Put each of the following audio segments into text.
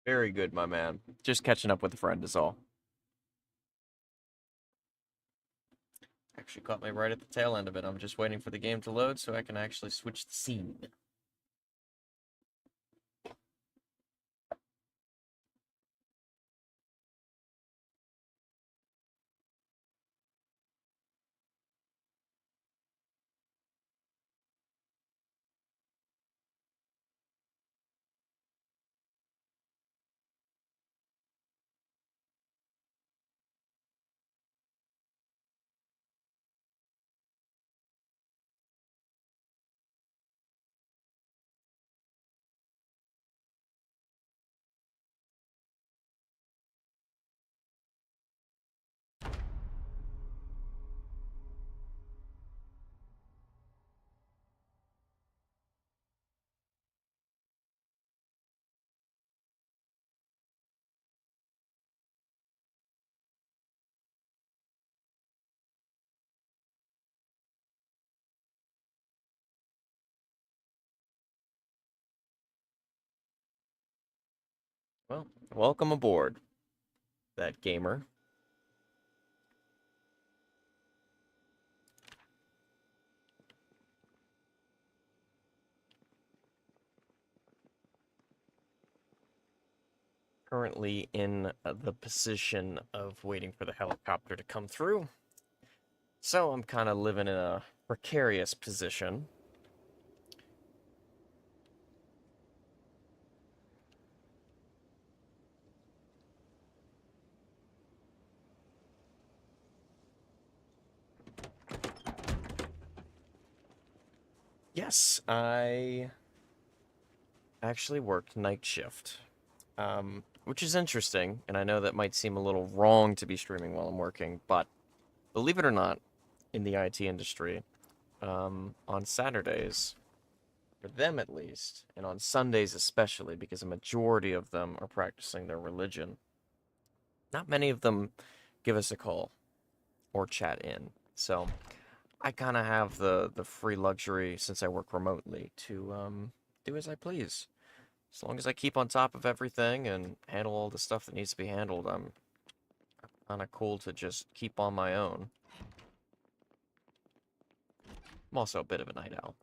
Very good, my man. Just catching up with a friend is all. Actually caught me right at the tail end of it. I'm just waiting for the game to load so I can actually switch the scene. Well, welcome aboard, that gamer. Currently in the position of waiting for the helicopter to come through. So I'm kind of living in a precarious position. Yes, I actually worked night shift. Which is interesting, and I know that might seem a little wrong to be streaming while I'm working, but believe it or not, in the IT industry, on Saturdays, for them at least, and on Sundays especially, because a majority of them are practicing their religion, not many of them give us a call or chat in. So I kind of have the free luxury, since I work remotely, to do as I please. As long as I keep on top of everything and handle all the stuff that needs to be handled, I'm kind of cool to just keep on my own. I'm also a bit of a night owl.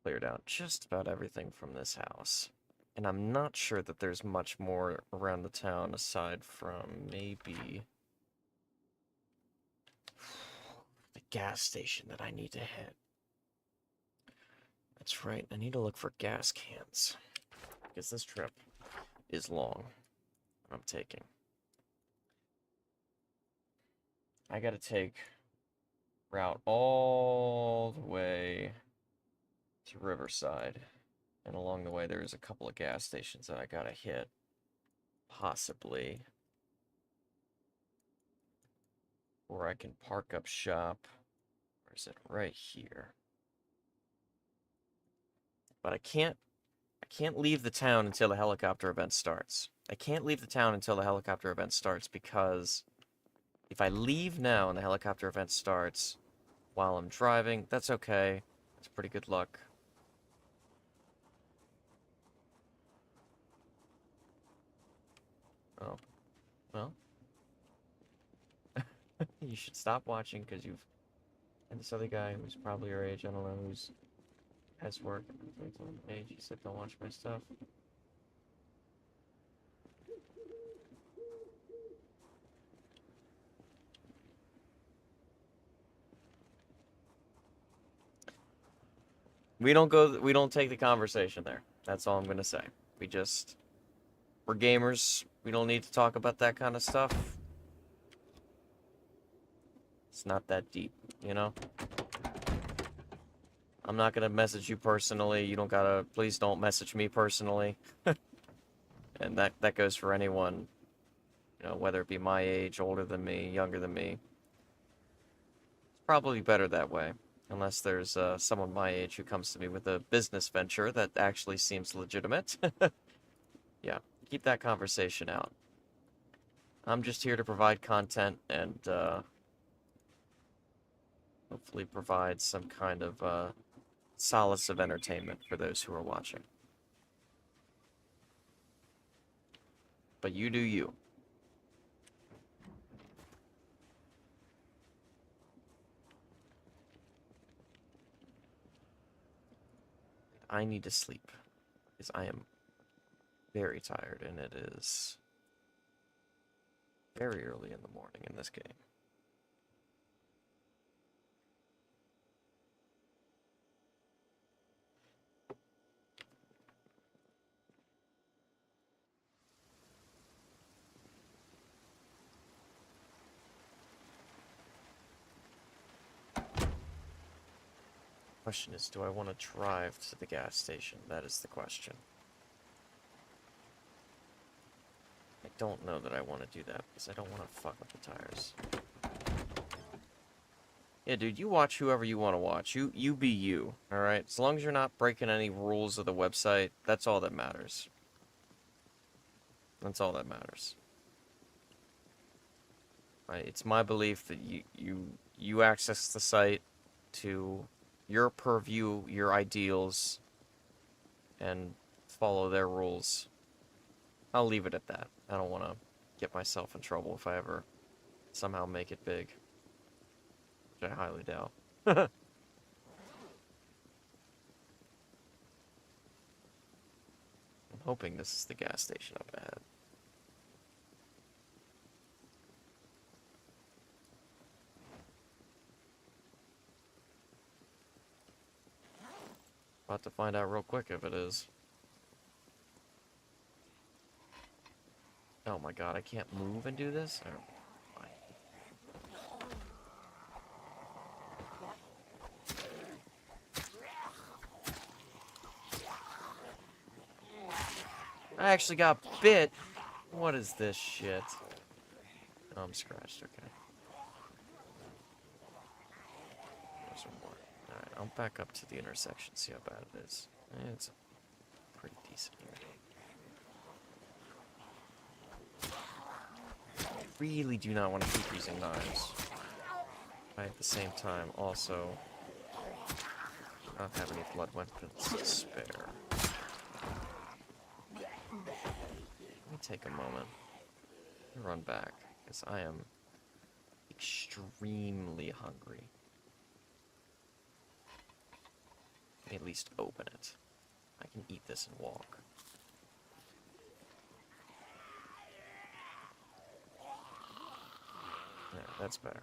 Cleared out just about everything from this house. And I'm not sure that there's much more around the town aside from maybe the gas station that I need to hit. That's right, I need to look for gas cans. Because this trip is long. I'm taking. I gotta take route all the way to Riverside. And along the way, there's a couple of gas stations that I gotta hit. Possibly. Or I can park up shop. Or is it right here? But I can't leave the town until the helicopter event starts. I can't leave the town until the helicopter event starts because if I leave now and the helicopter event starts while I'm driving, that's okay. It's pretty good luck. Oh, well. You should stop watching because you've and this other guy who's probably your age, I don't know, who's has work. Age, he said don't watch my stuff. We don't take the conversation there. That's all I'm gonna say. We just we're gamers. We don't need to talk about that kind of stuff. It's not that deep, you know? I'm not gonna message you personally. You don't gotta, please don't message me personally. And that goes for anyone, you know, whether it be my age, older than me, younger than me. It's probably better that way. Unless there's someone my age who comes to me with a business venture that actually seems legitimate. Yeah, keep that conversation out. I'm just here to provide content and hopefully provide some kind of solace of entertainment for those who are watching. But you do you. I need to sleep because I am very tired and it is very early in the morning in this game. Question is, do I want to drive to the gas station? That is the question. I don't know that I want to do that because I don't want to fuck up the tires. Yeah, dude, you watch whoever you want to watch. You be you, alright? As long as you're not breaking any rules of the website, that's all that matters. That's all that matters. Right? It's my belief that you access the site to your purview, your ideals, and follow their rules. I'll leave it at that. I don't want to get myself in trouble if I ever somehow make it big. Which I highly doubt. I'm hoping this is the gas station up ahead. About to find out real quick if it is. Oh my god, I can't move and do this? Oh, I actually got bit. What is this shit? Oh, I'm scratched, okay. There's one more. Alright, I'll back up to the intersection, see how bad it is. It's pretty decent here. I really do not want to keep using knives. I, at the same time, also do not have any blood weapons to spare. Let me take a moment and run back, because I am extremely hungry. Let me at least open it. I can eat this and walk. There, that's better.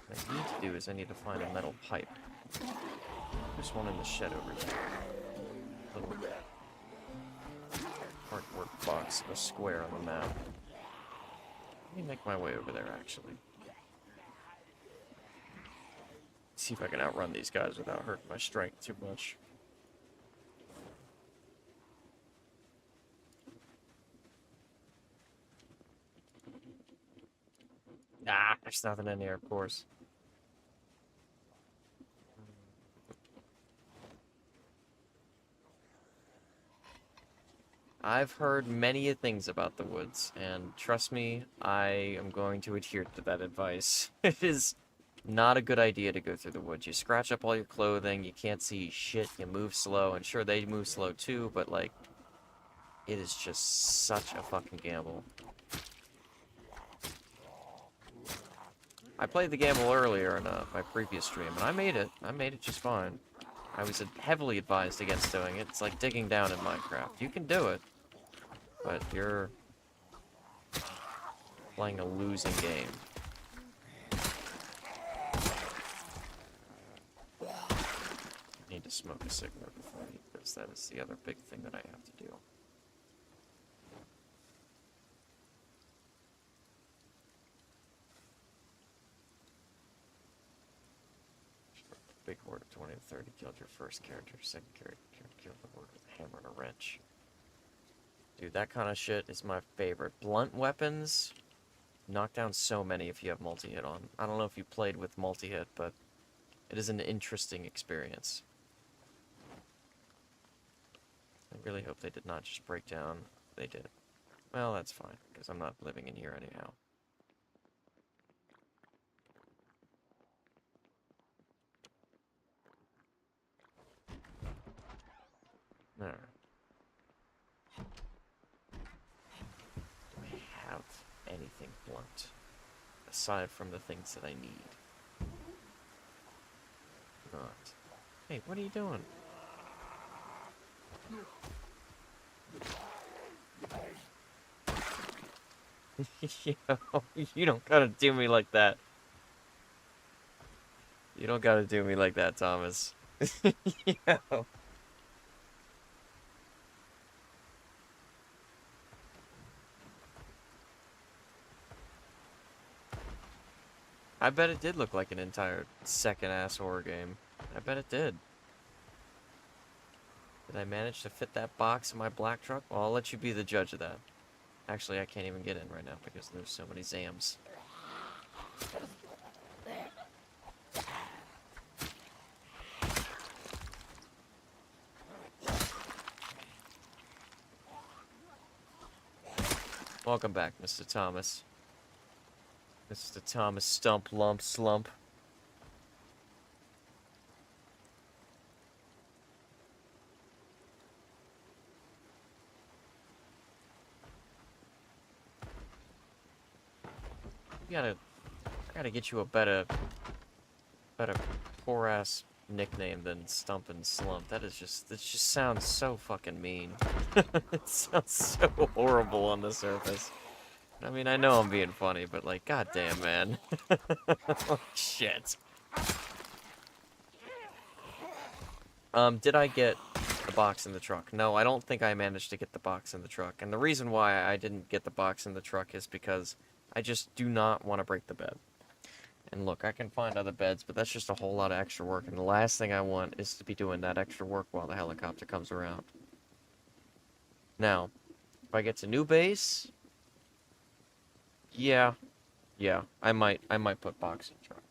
What I need to do is I need to find a metal pipe. There's one in the shed over here. Little artwork box of a square on the map. Let me make my way over there, actually. See if I can outrun these guys without hurting my strength too much. Ah, there's nothing in here, of course. I've heard many things about the woods, and trust me, I am going to adhere to that advice. It is not a good idea to go through the woods. You scratch up all your clothing, you can't see shit, you move slow, and sure, they move slow too, but, like, it is just such a fucking gamble. I played the gamble earlier in my previous stream, and I made it. I made it just fine. I was heavily advised against doing it. It's like digging down in Minecraft. You can do it, but you're playing a losing game. I need to smoke a cigarette before I eat this. That is the other big thing that I have to do. Big horde of 20 to 30 killed your first character. Second character killed the horde with a hammer and a wrench. Dude, that kind of shit is my favorite. Blunt weapons knock down so many if you have multi-hit on. I don't know if you played with multi-hit, but it is an interesting experience. I really hope they did not just break down. They did. Well, that's fine, because I'm not living in here anyhow. Alright. Do I have anything blunt? Aside from the things that I need. Not. Hey, what are you doing? Yo, you don't gotta do me like that. You don't gotta do me like that, Thomas. Yo. I bet it did look like an entire second-ass horror game. I bet it did. Did I manage to fit that box in my black truck? Well, I'll let you be the judge of that. Actually, I can't even get in right now because there's so many Zams. Welcome back, Mr. Thomas. Mr. Thomas Stump Lump Slump. I gotta get you a better poor ass nickname than Stump and Slump. That just sounds so fucking mean. It sounds so horrible on the surface. I mean, I know I'm being funny, but like, goddamn, man. Shit. Did I get the box in the truck? No, I don't think I managed to get the box in the truck. And the reason why I didn't get the box in the truck is because I just do not want to break the bed. And look, I can find other beds, but that's just a whole lot of extra work. And the last thing I want is to be doing that extra work while the helicopter comes around. Now, if I get to new base, yeah, I might put box in truck.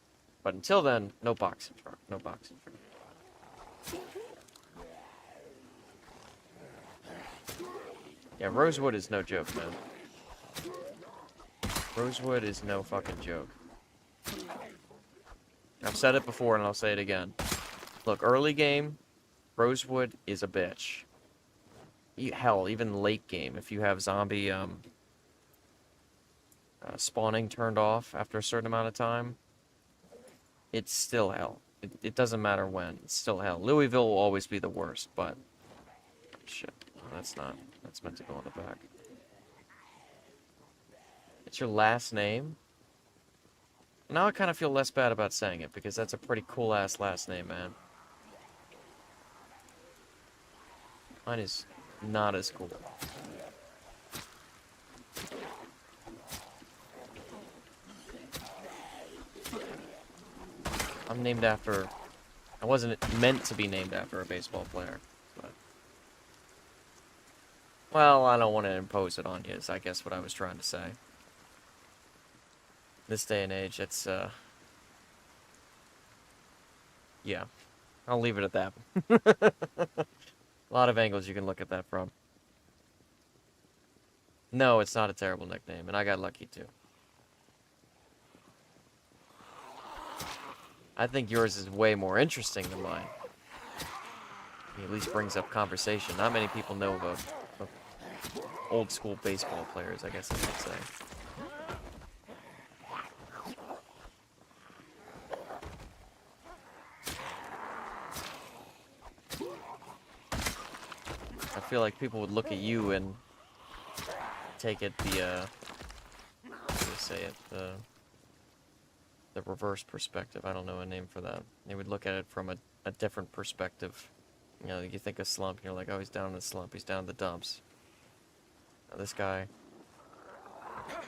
But until then, no box in truck, no box in truck. Yeah, Rosewood is no joke, man. Rosewood is no fucking joke. I've said it before and I'll say it again. Look, early game, Rosewood is a bitch. Hell, even late game, if you have zombie spawning turned off after a certain amount of time, it's still hell. It doesn't matter when, it's still hell. Louisville will always be the worst, but... Shit, that's not. That's meant to go on the back. It's your last name? Now I kind of feel less bad about saying it, because that's a pretty cool-ass last name, man. Mine is not as cool. I'm named after... I wasn't meant to be named after a baseball player, but... Well, I don't want to impose it on you, is I guess what I was trying to say. This day and age, it's, yeah. I'll leave it at that. A lot of angles you can look at that from. No, it's not a terrible nickname, and I got lucky, too. I think yours is way more interesting than mine. He at least brings up conversation. Not many people know about old school baseball players, I guess I should say. I feel like people would look at you and take it the, how do you say it, the reverse perspective. I don't know a name for that. They would look at it from a different perspective. You know, you think of slump, and you're like, oh, he's down in the slump, he's down in the dumps. Now, this guy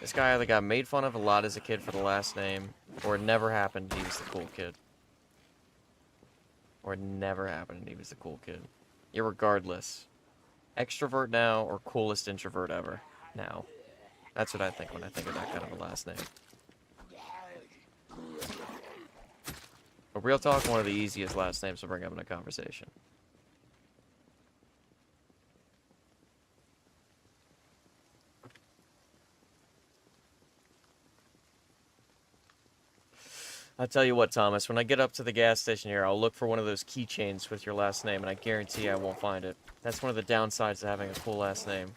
either got made fun of a lot as a kid for the last name, or it never happened, he was the cool kid. Or it never happened, he was the cool kid. Irregardless, Extrovert now or coolest introvert ever now. That's what I think when I think of that kind of a last name. But real talk, one of the easiest last names to bring up in a conversation. I'll tell you what, Thomas, when I get up to the gas station here, I'll look for one of those keychains with your last name, and I guarantee I won't find it. That's one of the downsides of having a cool last name.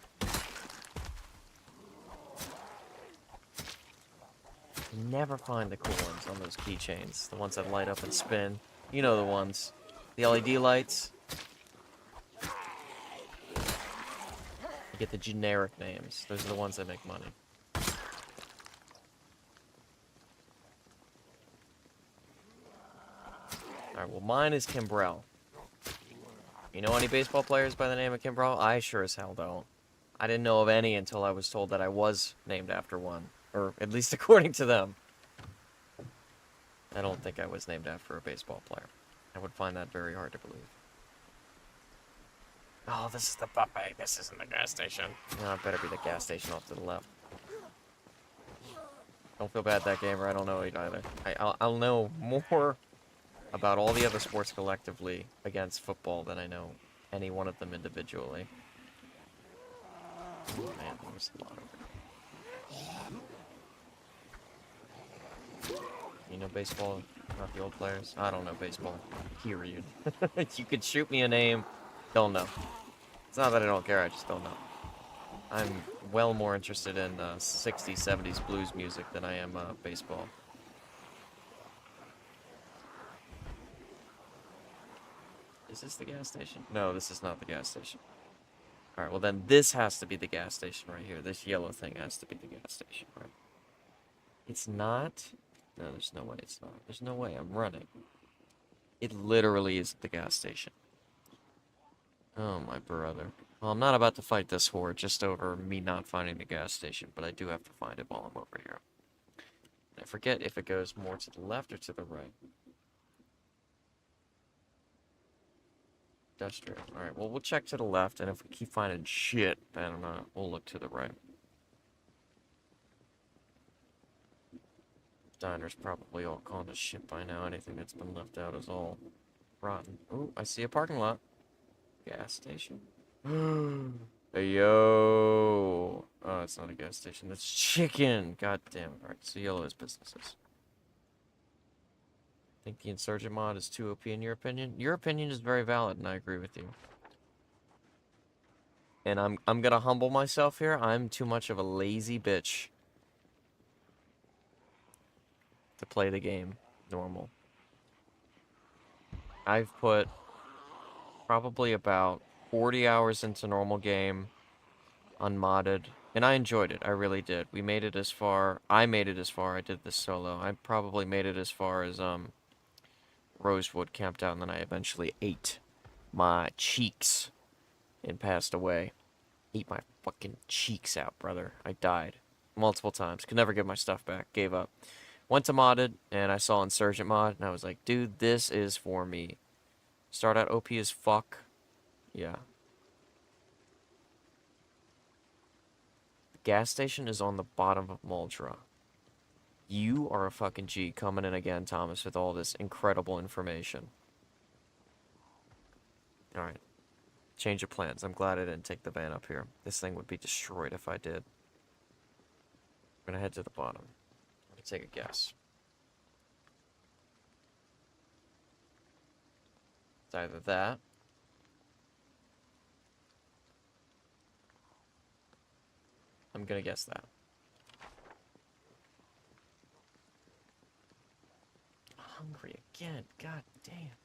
You never find the cool ones on those keychains. The ones that light up and spin. You know the ones. The LED lights. You get the generic names. Those are the ones that make money. Alright, well, mine is Kimbrell. You know any baseball players by the name of Kimbrell? I sure as hell don't. I didn't know of any until I was told that I was named after one. Or at least according to them. I don't think I was named after a baseball player. I would find that very hard to believe. Oh, this is the buffet. This isn't the gas station. No, it better be the gas station off to the left. Don't feel bad, that gamer. I don't know it either. I'll know more about all the other sports collectively against football than I know any one of them individually. Oh, man, there's a lot over there. You know baseball? Not the old players? I don't know baseball. Period. You could shoot me a name. Don't know. It's not that I don't care, I just don't know. I'm well more interested in 60s, 70s blues music than I am baseball. Is this the gas station? No, this is not the gas station. Alright, well then this has to be the gas station right here. This yellow thing has to be the gas station, right? It's not? No, there's no way it's not. There's no way, I'm running. It literally is the gas station. Oh, my brother. Well, I'm not about to fight this horde just over me not finding the gas station, but I do have to find it while I'm over here. I forget if it goes more to the left or to the right. Industrial. Alright, well, we'll check to the left, and if we keep finding shit, then we'll look to the right. Diner's probably all gone to shit by now. Anything that's been left out is all rotten. Ooh, I see a parking lot. Gas station. Hey, yo. Oh, it's not a gas station. That's chicken. God damn it. Alright, so yellow is businesses. Think the Insurgent mod is too OP in your opinion? Your opinion is very valid, and I agree with you. And I'm gonna humble myself here. I'm too much of a lazy bitch to play the game normal. I've put probably about 40 hours into normal game, unmodded, and I enjoyed it. I really did. We made it as far. I made it as far. I did this solo. I probably made it as far as Rosewood camped out, and then I eventually ate my cheeks and passed away. Ate my fucking cheeks out, brother. I died multiple times. Could never get my stuff back. Gave up. Went to modded, and I saw Insurgent mod, and I was like, dude, this is for me. Start out OP as fuck. Yeah. The gas station is on the bottom of Muldra. You are a fucking G coming in again, Thomas, with all this incredible information. Alright. Change of plans. I'm glad I didn't take the van up here. This thing would be destroyed if I did. I'm gonna head to the bottom. Let me take a guess. It's either that. I'm gonna guess that. Hungry again. God damn.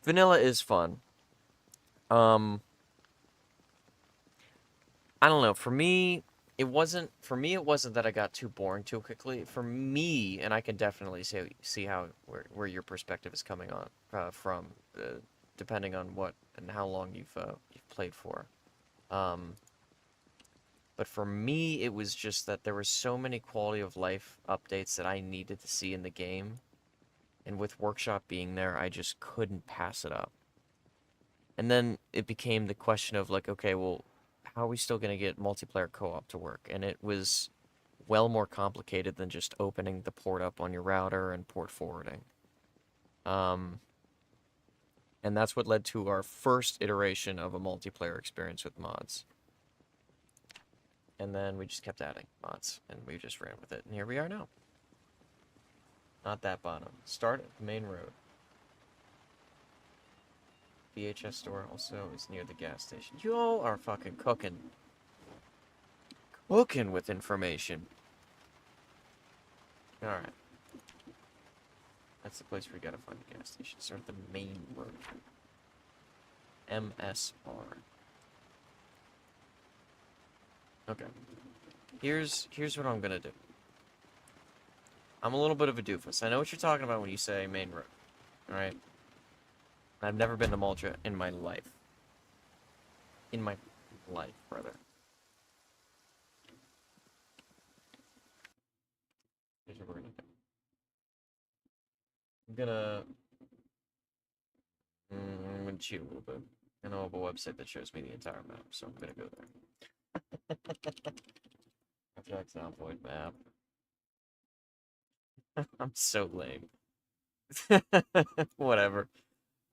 Vanilla is fun. I don't know. For me, it wasn't that I got too boring too quickly. For me, and I can definitely see how where your perspective is coming on from, depending on what and how long you've played for. But for me, it was just that there were so many quality of life updates that I needed to see in the game. And with Workshop being there, I just couldn't pass it up. And then it became the question of like, okay, well, how are we still going to get multiplayer co-op to work? And it was well more complicated than just opening the port up on your router and port forwarding. Um, and that's what led to our first iteration of a multiplayer experience with mods. And then we just kept adding mods, and we just ran with it, and here we are now. Not that bottom. Start at the main road. VHS store also is near the gas station. You all are fucking cooking. Cooking with information. Alright. That's the place where you gotta find the gas station. Start at the main road. MSR. Okay. Here's what I'm gonna do. I'm a little bit of a doofus. I know what you're talking about when you say main road. Alright? I've never been to Malta in my life. In my life, brother. Here's what we're gonna do. I'm gonna cheat a little bit. I know of a website that shows me the entire map, so I'm gonna go there. Project Zomboid map. I'm so lame. Whatever.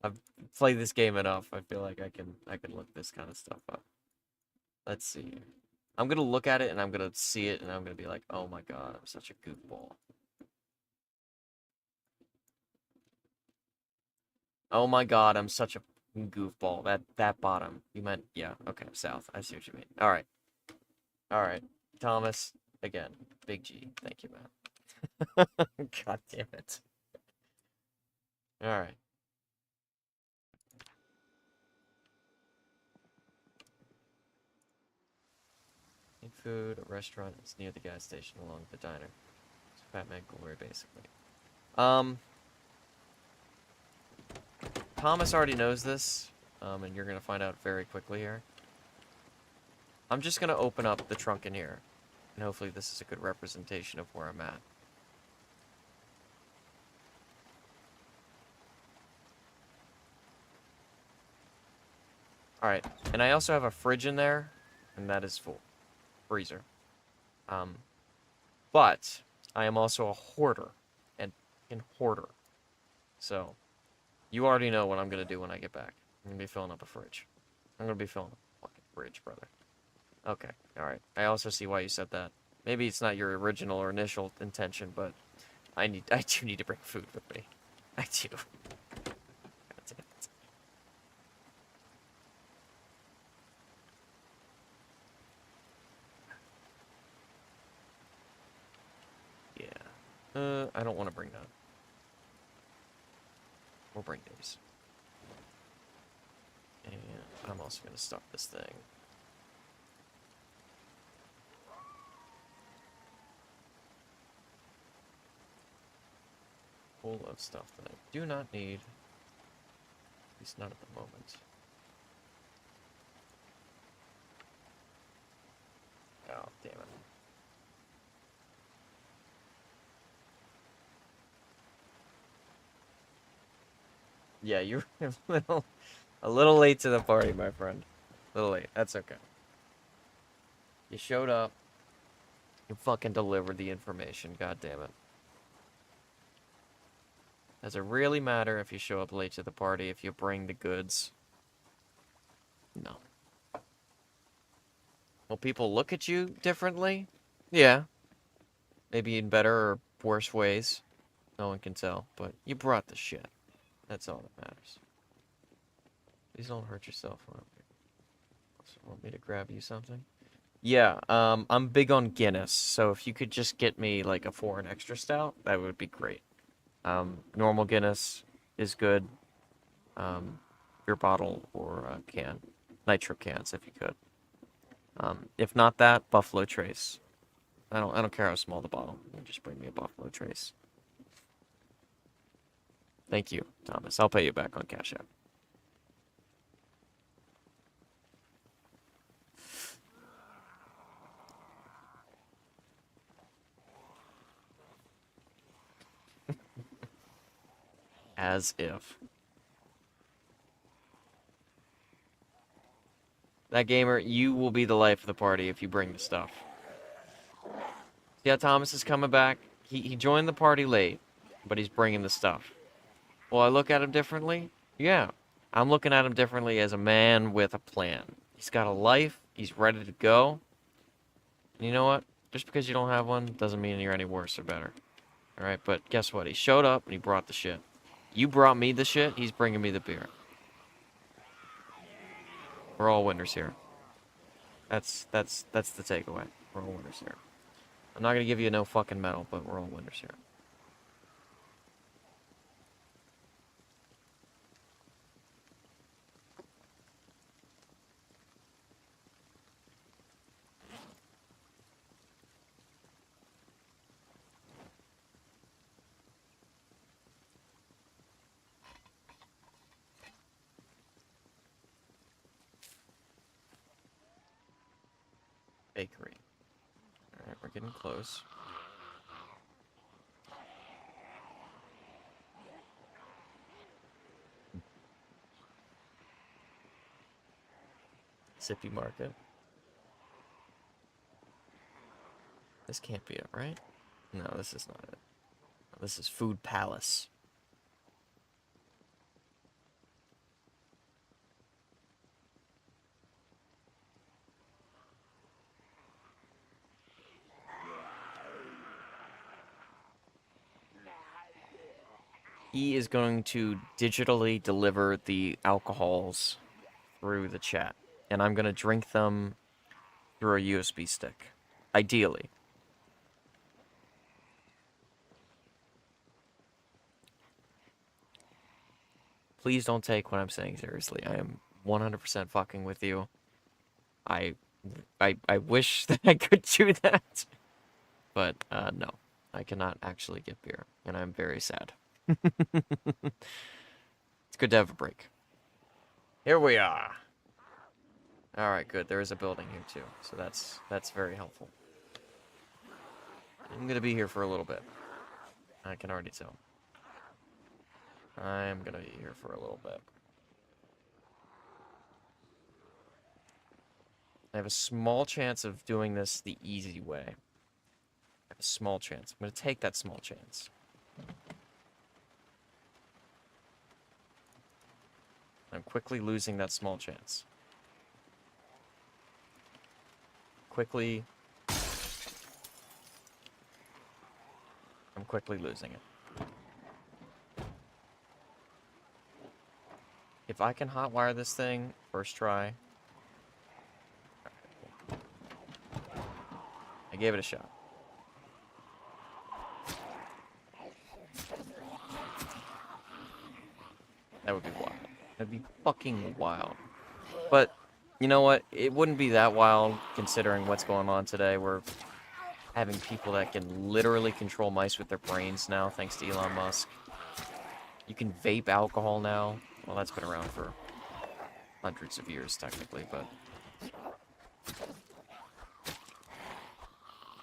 I've played this game enough. I feel like I can look this kind of stuff up. Let's see here. I'm gonna look at it and I'm gonna see it and I'm gonna be like, oh my god, I'm such a goofball. Oh my god, I'm such a goofball. That bottom. You meant yeah, okay, south. I see what you mean. Alright. Alright. Thomas, again. Big G. Thank you, man. God damn it. Alright. Need food, a restaurant is near the gas station along the diner. It's Fat Man Glory, basically. Thomas already knows this, and you're gonna find out very quickly here. I'm just gonna open up the trunk in here, and hopefully this is a good representation of where I'm at. Alright, and I also have a fridge in there, and that is full. Freezer. But I am also a hoarder, and hoarder. So, you already know what I'm gonna do when I get back. I'm gonna be filling up a fridge. I'm gonna be filling up a fucking fridge, brother. Okay, alright. I also see why you said that. Maybe it's not your original or initial intention, but I do need to bring food with me. I do. God damn it. Yeah. I don't want to bring that. We'll bring these. And I'm also gonna stuff this thing. Full of stuff that I do not need. At least not at the moment. Oh, damn it. Yeah, you're a little late to the party, my friend. A little late. That's okay. You showed up. You fucking delivered the information. God damn it. Does it really matter if you show up late to the party if you bring the goods? No. Will people look at you differently? Yeah. Maybe in better or worse ways. No one can tell, but you brought the shit. That's all that matters. Please don't hurt yourself. Want me to grab you something? Yeah, I'm big on Guinness, so if you could just get me like a foreign extra stout, that would be great. Normal Guinness is good. Beer bottle or a can. Nitro cans, if you could. If not that, Buffalo Trace. I don't care how small the bottle. You can just bring me a Buffalo Trace. Thank you, Thomas. I'll pay you back on Cash App. As if. That gamer, you will be the life of the party if you bring the stuff. Yeah, Thomas is coming back. He joined the party late, but he's bringing the stuff. Well, I look at him differently? Yeah. I'm looking at him differently as a man with a plan. He's got a life. He's ready to go. And you know what? Just because you don't have one doesn't mean you're any worse or better. Alright, but guess what? He showed up and he brought the shit. You brought me the shit, he's bringing me the beer. We're all winners here. That's the takeaway. We're all winners here. I'm not gonna give you no fucking medal, but we're all winners here. Bakery. Alright, we're getting close. Sippy Market. This can't be it, right? No, this is not it. This is Food Palace. He is going to digitally deliver the alcohols through the chat. And I'm going to drink them through a USB stick. Ideally. Please don't take what I'm saying seriously. I am 100% fucking with you. I wish that I could do that. But, no. I cannot actually get beer. And I'm very sad. It's good to have a break. Here we are. Alright, good. There is a building here, too. So that's very helpful. I'm gonna be here for a little bit. I can already tell. I'm gonna be here for a little bit. I have a small chance of doing this the easy way. I have a small chance. I'm gonna take that small chance. I'm quickly losing that small chance. Quickly. I'm quickly losing it. If I can hotwire this thing, first try. I gave it a shot. That would be wild. That'd be fucking wild. But, you know what? It wouldn't be that wild considering what's going on today. We're having people that can literally control mice with their brains now, thanks to Elon Musk. You can vape alcohol now. Well, that's been around for hundreds of years, technically, but...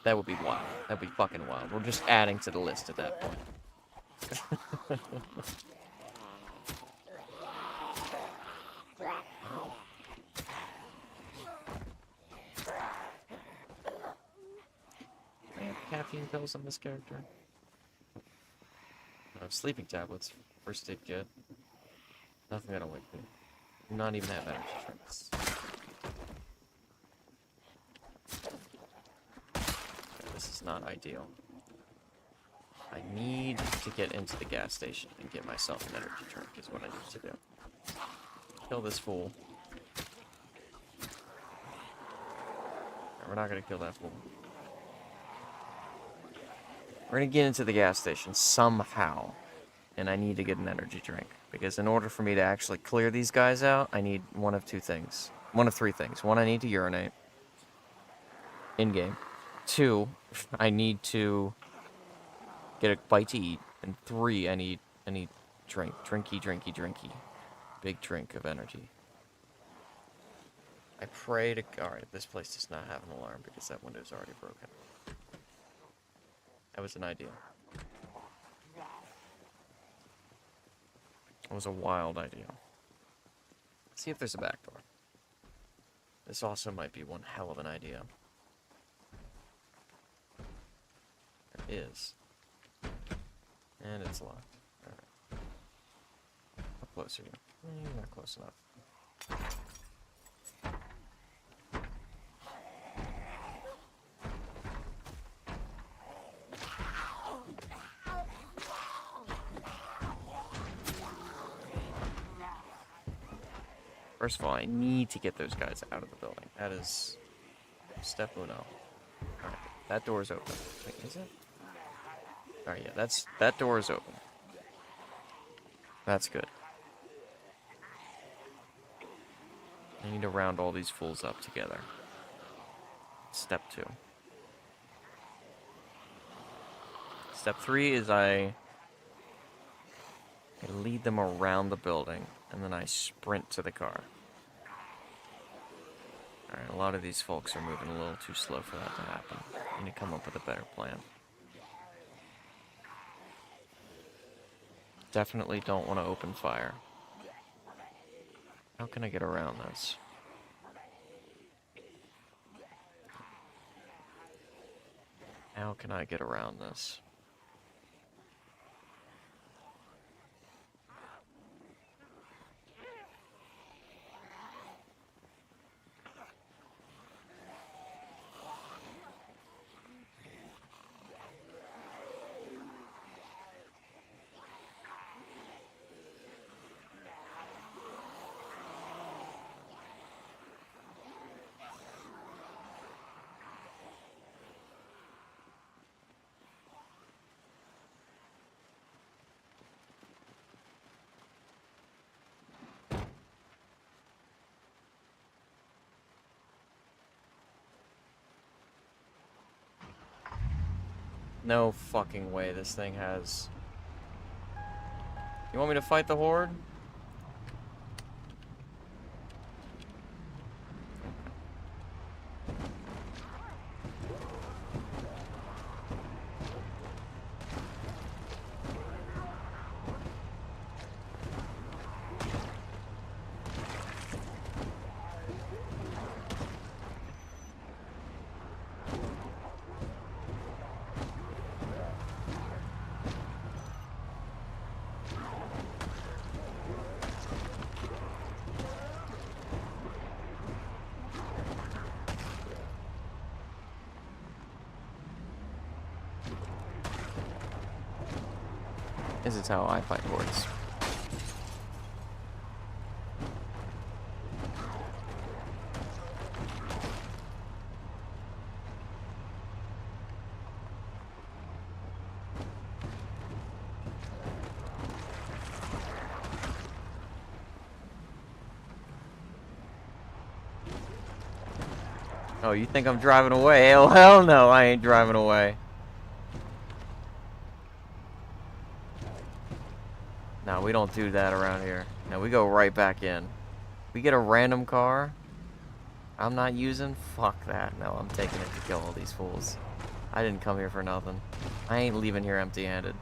that would be wild. That'd be fucking wild. We're just adding to the list at that point. I have caffeine pills on this character. No, sleeping tablets. First aid kit. Nothing that'll wake me. Not even have energy drinks. Okay, this is not ideal. I need to get into the gas station and get myself an energy drink is what I need to do. Kill this fool. No, we're not gonna kill that fool. We're gonna get into the gas station somehow. And I need to get an energy drink. Because in order for me to actually clear these guys out, I need one of two things. One of three things. One, I need to urinate. In-game. Two, I need to get a bite to eat. And three, I need drink. Drinky. Big drink of energy. I pray to... Alright, this place does not have an alarm because that window's already broken. That was an idea. It was a wild idea. Let's see if there's a back door. This also might be one hell of an idea. It is. And it's locked. Alright. How close are you? You're not close enough. First of all, I need to get those guys out of the building. That is step uno. Alright, that door is open. Wait, is it? Alright, yeah, that door is open. That's good. I need to round all these fools up together. Step 2. Step 3 is I lead them around the building, and then I sprint to the car. Alright, a lot of these folks are moving a little too slow for that to happen. I need to come up with a better plan. Definitely don't want to open fire. How can I get around this? How can I get around this? No fucking way this thing has... You want me to fight the horde? This is how I fight hordes. Oh, you think I'm driving away? Oh, hell no, I ain't driving away. No, we don't do that around here. No, we go right back in. We get a random car I'm not using? Fuck that. No, I'm taking it to kill all these fools. I didn't come here for nothing. I ain't leaving here empty-handed.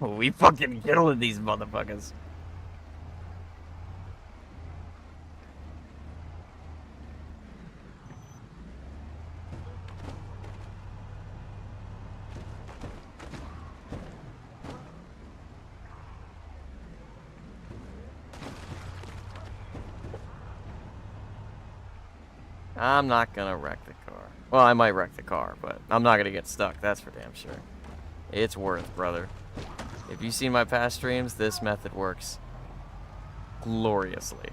We fucking killing these motherfuckers. I'm not gonna wreck the car. Well, I might wreck the car, but I'm not gonna get stuck, that's for damn sure. It's worth, brother. If you've seen my past streams, this method works gloriously.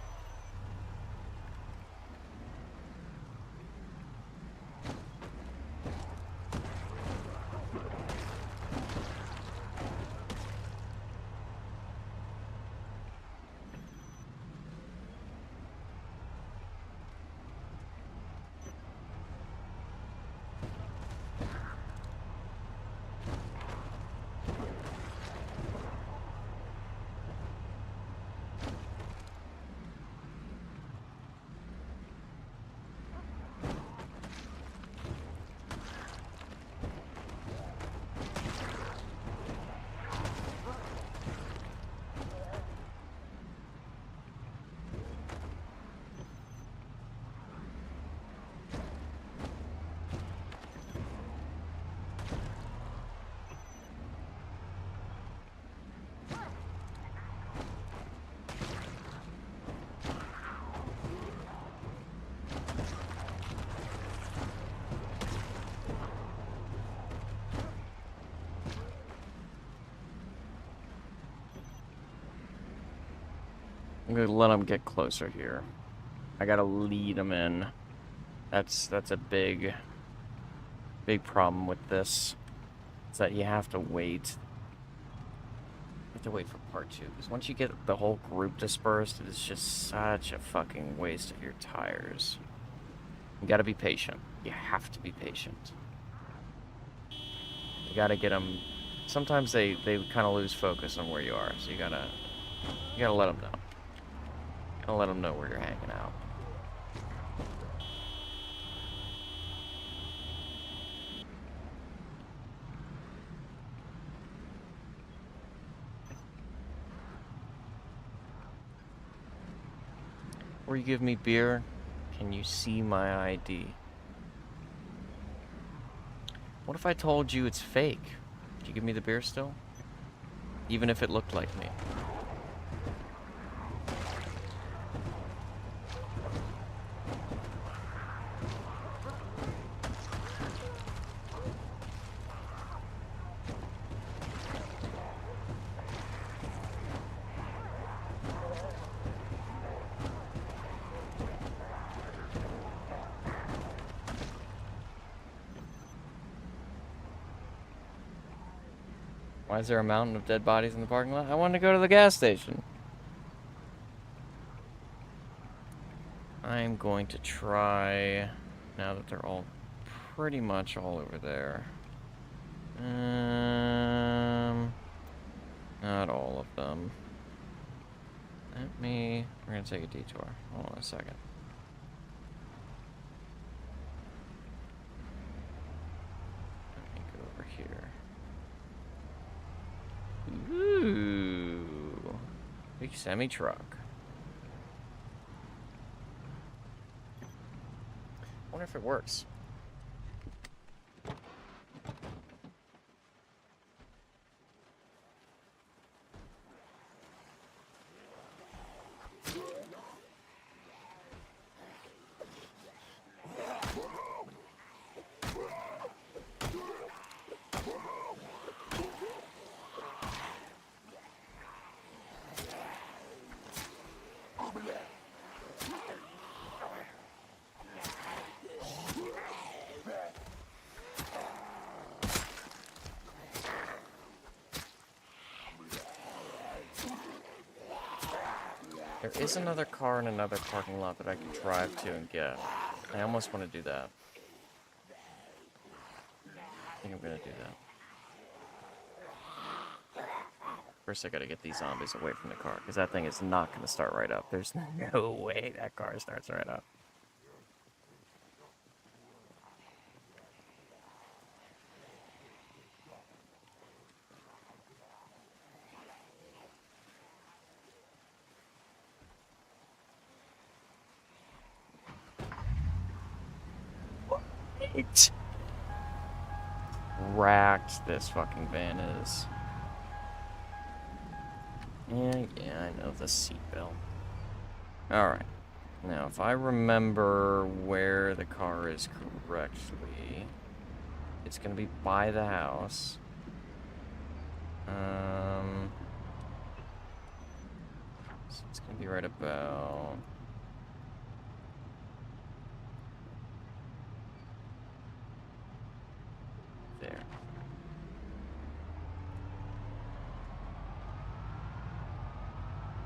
I'm gonna let them get closer here. I gotta lead them in. That's a big problem with this. Is that you have to wait. You have to wait for part 2, because once you get the whole group dispersed, it's just such a fucking waste of your tires. You gotta be patient. You have to be patient. You gotta get them. Sometimes they kind of lose focus on where you are, so you gotta let them know. You gotta let them know where you're hanging out. Or you give me beer. Can you see my ID? What if I told you it's fake? Would you give me the beer still? Even if it looked like me. Why is there a mountain of dead bodies in the parking lot? I wanted to go to the gas station. I'm going to try, now that they're all pretty much all over there. Not all of them. We're gonna take a detour. Hold on a second. Let me go over here. Ooh. Big semi-truck. I wonder if it works. There is another car in another parking lot that I can drive to and get. I almost want to do that. I think I'm gonna do that. First, I gotta get these zombies away from the car, because that thing is not gonna start right up. There's no way that car starts right up. What? Racked this fucking van is. Yeah, I know the seatbelt. Alright. Now, if I remember where the car is correctly, it's gonna be by the house. So it's gonna be right about there.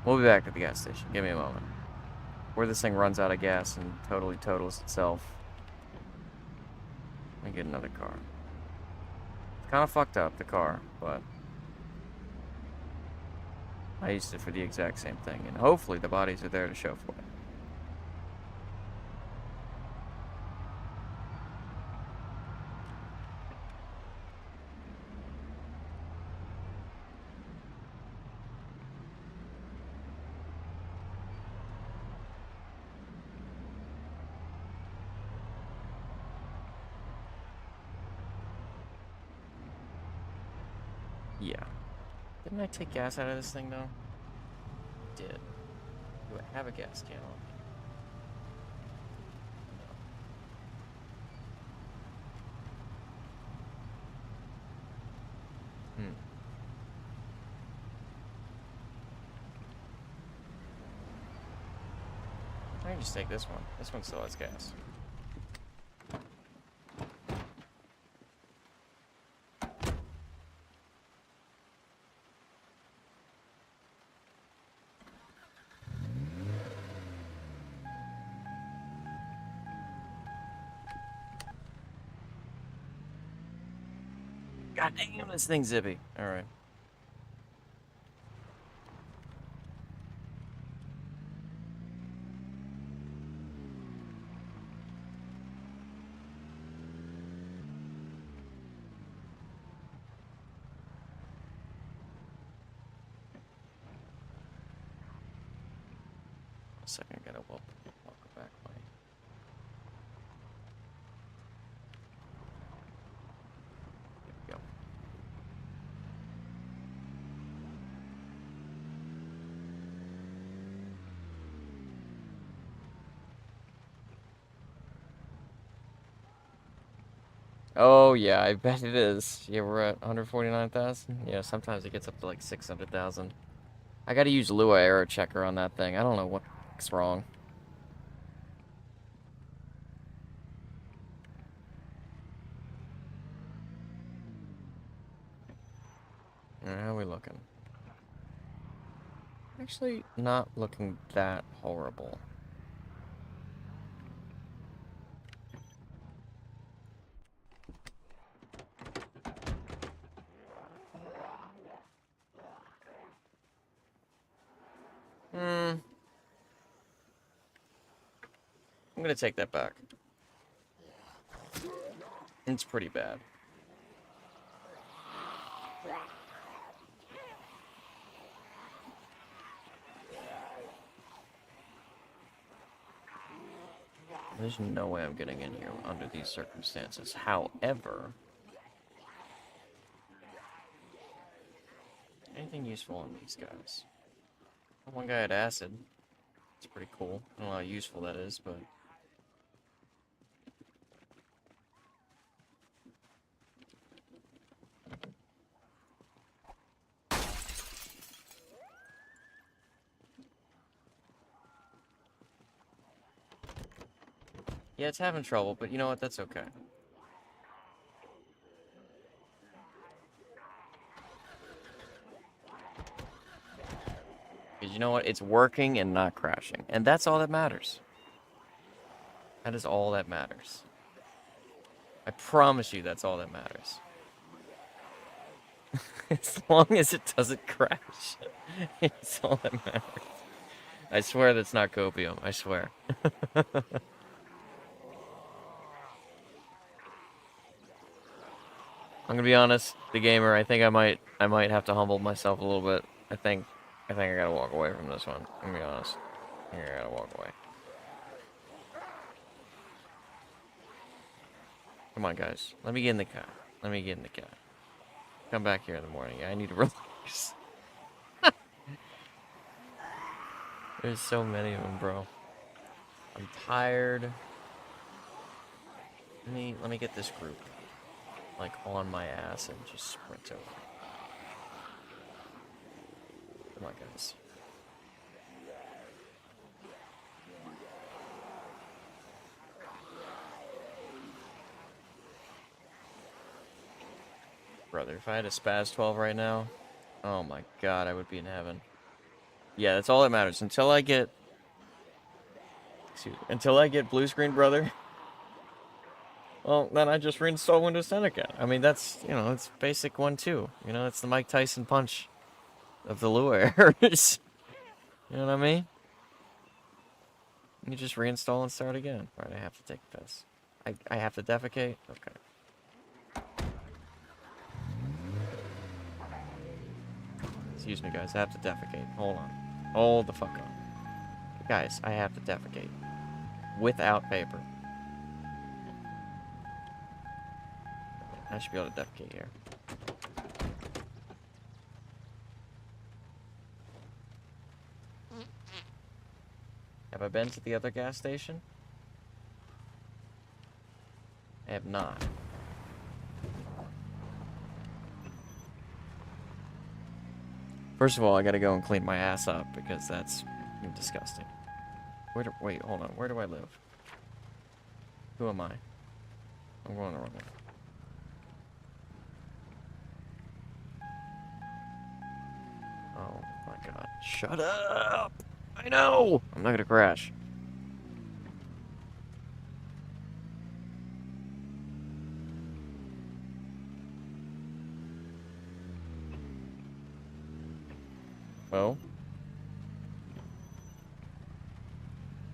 We'll be back at the gas station. Give me a moment. Where this thing runs out of gas and totally totals itself. Let me get another car. It's kind of fucked up, the car, but I used it for the exact same thing, and hopefully the bodies are there to show for it. Yeah. Didn't I take gas out of this thing, though? Did. Do I have a gas can on me? No. I can just take this one. This one still has gas. God damn, this thing's zippy. Alright. A second, I gotta walk back way. There we go. Oh yeah, I bet it is. Yeah, we're at 149,000. Yeah, sometimes it gets up to like 600,000. I gotta use Lua error checker on that thing. I don't know what's wrong. Alright, how are we looking? Actually, not looking that horrible. I'm gonna take that back. It's pretty bad. There's no way I'm getting in here under these circumstances. However, anything useful on these guys? One guy had acid. It's pretty cool. I don't know how useful that is, but... yeah, it's having trouble, but you know what? That's okay. Because you know what? It's working and not crashing. And that's all that matters. That is all that matters. I promise you that's all that matters. As long as it doesn't crash. It's all that matters. I swear that's not copium. I swear. I'm gonna be honest, the gamer, I think I might have to humble myself a little bit. I think I gotta walk away from this one. I'm gonna be honest. I think I gotta walk away. Come on, guys. Let me get in the car. Let me get in the car. Come back here in the morning. I need to relax. There's so many of them, bro. I'm tired. Let me get this group like on my ass and just sprint over. Come on, guys. Brother, if I had a Spaz 12 right now, oh my god, I would be in heaven. Yeah, that's all that matters. Until I get... excuse me. Until I get blue screen, brother. Well, then I just reinstall Windows 10 again. I mean, that's, you know, it's basic 1-2. You know, it's the Mike Tyson punch of the Lua errors. You know what I mean? You just reinstall and start again. Alright, I have to take a piss. I have to defecate? Okay. Excuse me, guys. I have to defecate. Hold on. Hold the fuck on. Guys, I have to defecate. Without paper. I should be able to defecate here. Have I been to the other gas station? I have not. First of all, I gotta go and clean my ass up because that's disgusting. Wait, hold on. Where do I live? Who am I? I'm going the wrong way. Oh my god. Shut up! I know! I'm not gonna crash. Well,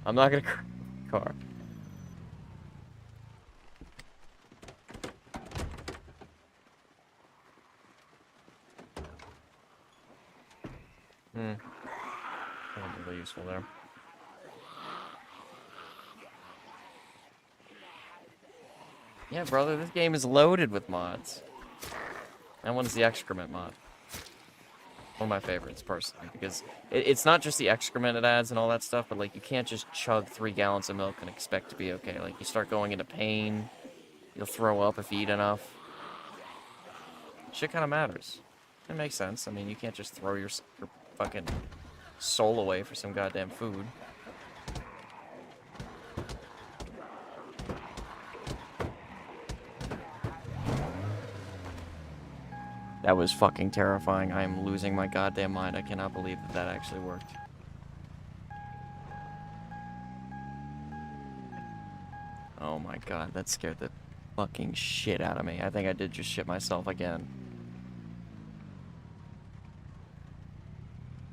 I'm not gonna car. That would be really useful there. Yeah, brother, this game is loaded with mods. That one's the excrement mod. One of my favorites, personally, because it's not just the excrement it adds and all that stuff, but, like, you can't just chug 3 gallons of milk and expect to be okay. Like, you start going into pain, you'll throw up if you eat enough. Shit kind of matters. It makes sense. I mean, you can't just throw your fucking soul away for some goddamn food. That was fucking terrifying. I am losing my goddamn mind. I cannot believe that that actually worked. Oh my god, that scared the fucking shit out of me. I think I did just shit myself again.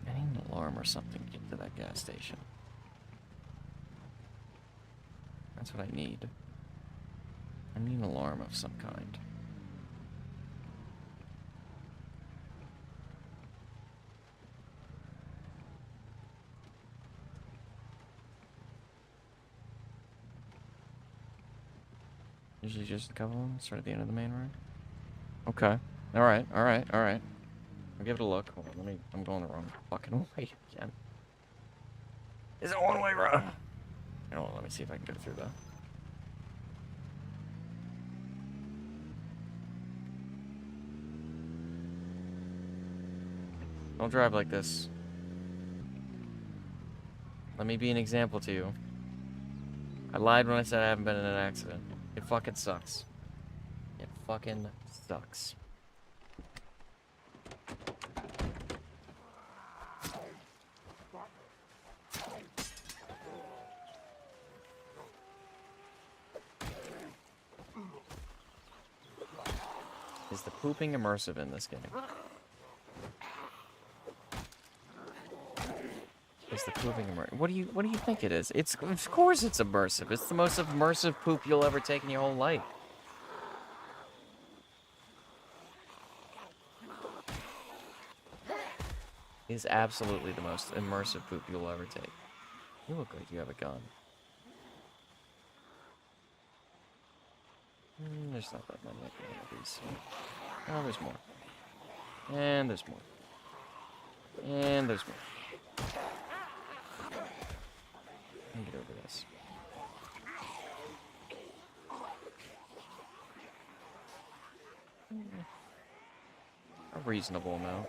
I need an alarm or something to get to that gas station. That's what I need. I need an alarm of some kind. Usually just a couple of them. Start at the end of the main road. Okay. Alright, alright, alright. I'll give it a look. Hold on, I'm going the wrong fucking way again. Is it one-way road? Hold on, let me see if I can go through that. Don't drive like this. Let me be an example to you. I lied when I said I haven't been in an accident. It fucking sucks. It fucking sucks. Is the pooping immersive in this game? Is the pooping immersive? What do you think it is? It's, of course it's immersive. It's the most immersive poop you'll ever take in your whole life. It is absolutely the most immersive poop you'll ever take. You look like you have a gun. There's not that many of these. Oh, there's more. And there's more. And there's more. Let me get over this. A reasonable amount.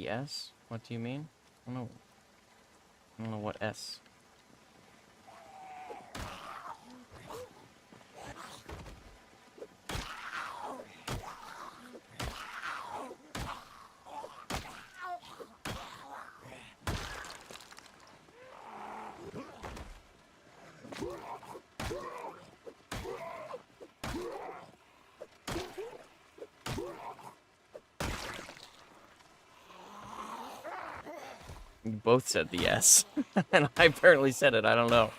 The S? What do you mean? I don't know what S. You both said the S. And I apparently said it, I don't know.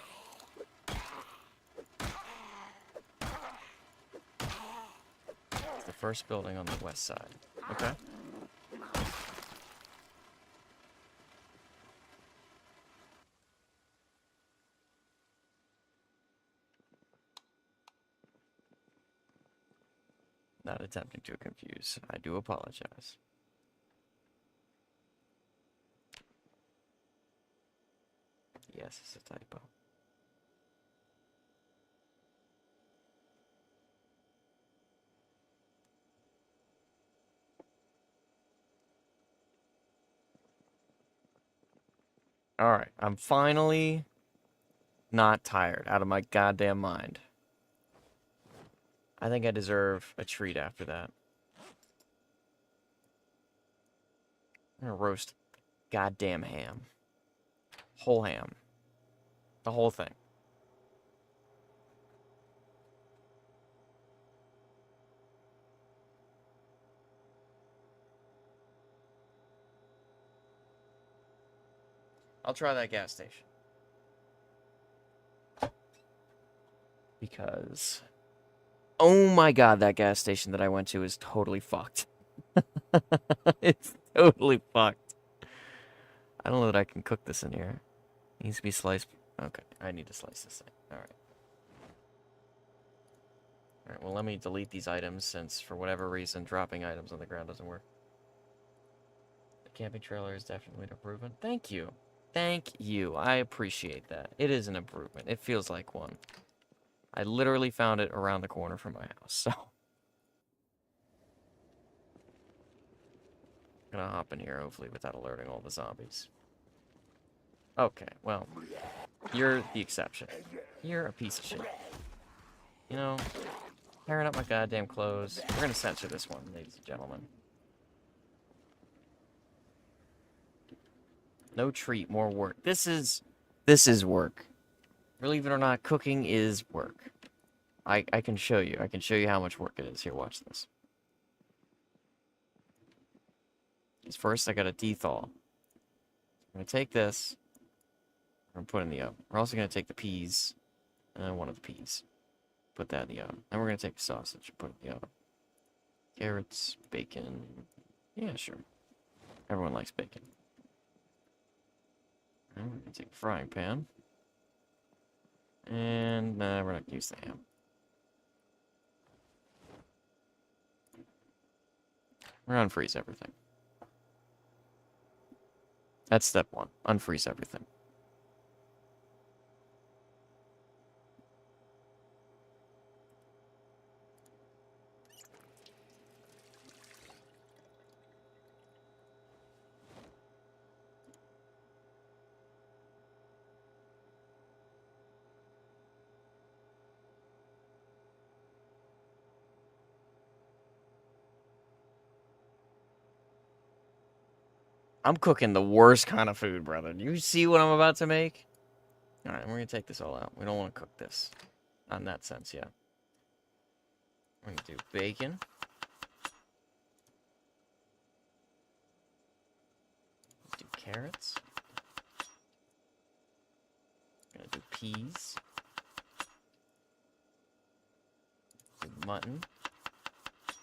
It's the first building on the west side. Okay. Not attempting to confuse. I do apologize. Yes, it's a typo. Alright, I'm finally not tired out of my goddamn mind. I think I deserve a treat after that. I'm gonna roast goddamn ham. Whole ham. The whole thing. I'll try that gas station. Because... oh my god, that gas station that I went to is totally fucked. It's totally fucked. I don't know that I can cook this in here. It needs to be sliced. Okay, I need to slice this thing. Alright. Alright, well let me delete these items since for whatever reason dropping items on the ground doesn't work. The camping trailer is definitely an improvement. Thank you. Thank you. I appreciate that. It is an improvement. It feels like one. I literally found it around the corner from my house, so. I'm gonna hop in here, hopefully, without alerting all the zombies. Okay, well, you're the exception. You're a piece of shit. You know, tearing up my goddamn clothes. We're gonna censor this one, ladies and gentlemen. No treat, more work. This is work. Believe it or not, cooking is work. I can show you. I can show you how much work it is. Here, watch this. Because first, I gotta dethaw. I'm gonna take this. I'm gonna put it in the oven. We're also gonna take the peas. One of the peas. Put that in the oven. Then we're gonna take the sausage and put it in the oven. Carrots, bacon. Yeah, sure. Everyone likes bacon. And we're gonna take a frying pan. And we're not gonna use the ham. We're gonna unfreeze everything. That's step one. Unfreeze everything. I'm cooking the worst kind of food, brother. Do you see what I'm about to make? Alright, we're gonna take this all out. We don't want to cook this. Not in that sense yet. We're gonna do bacon. Do carrots. Gonna do peas. Do mutton.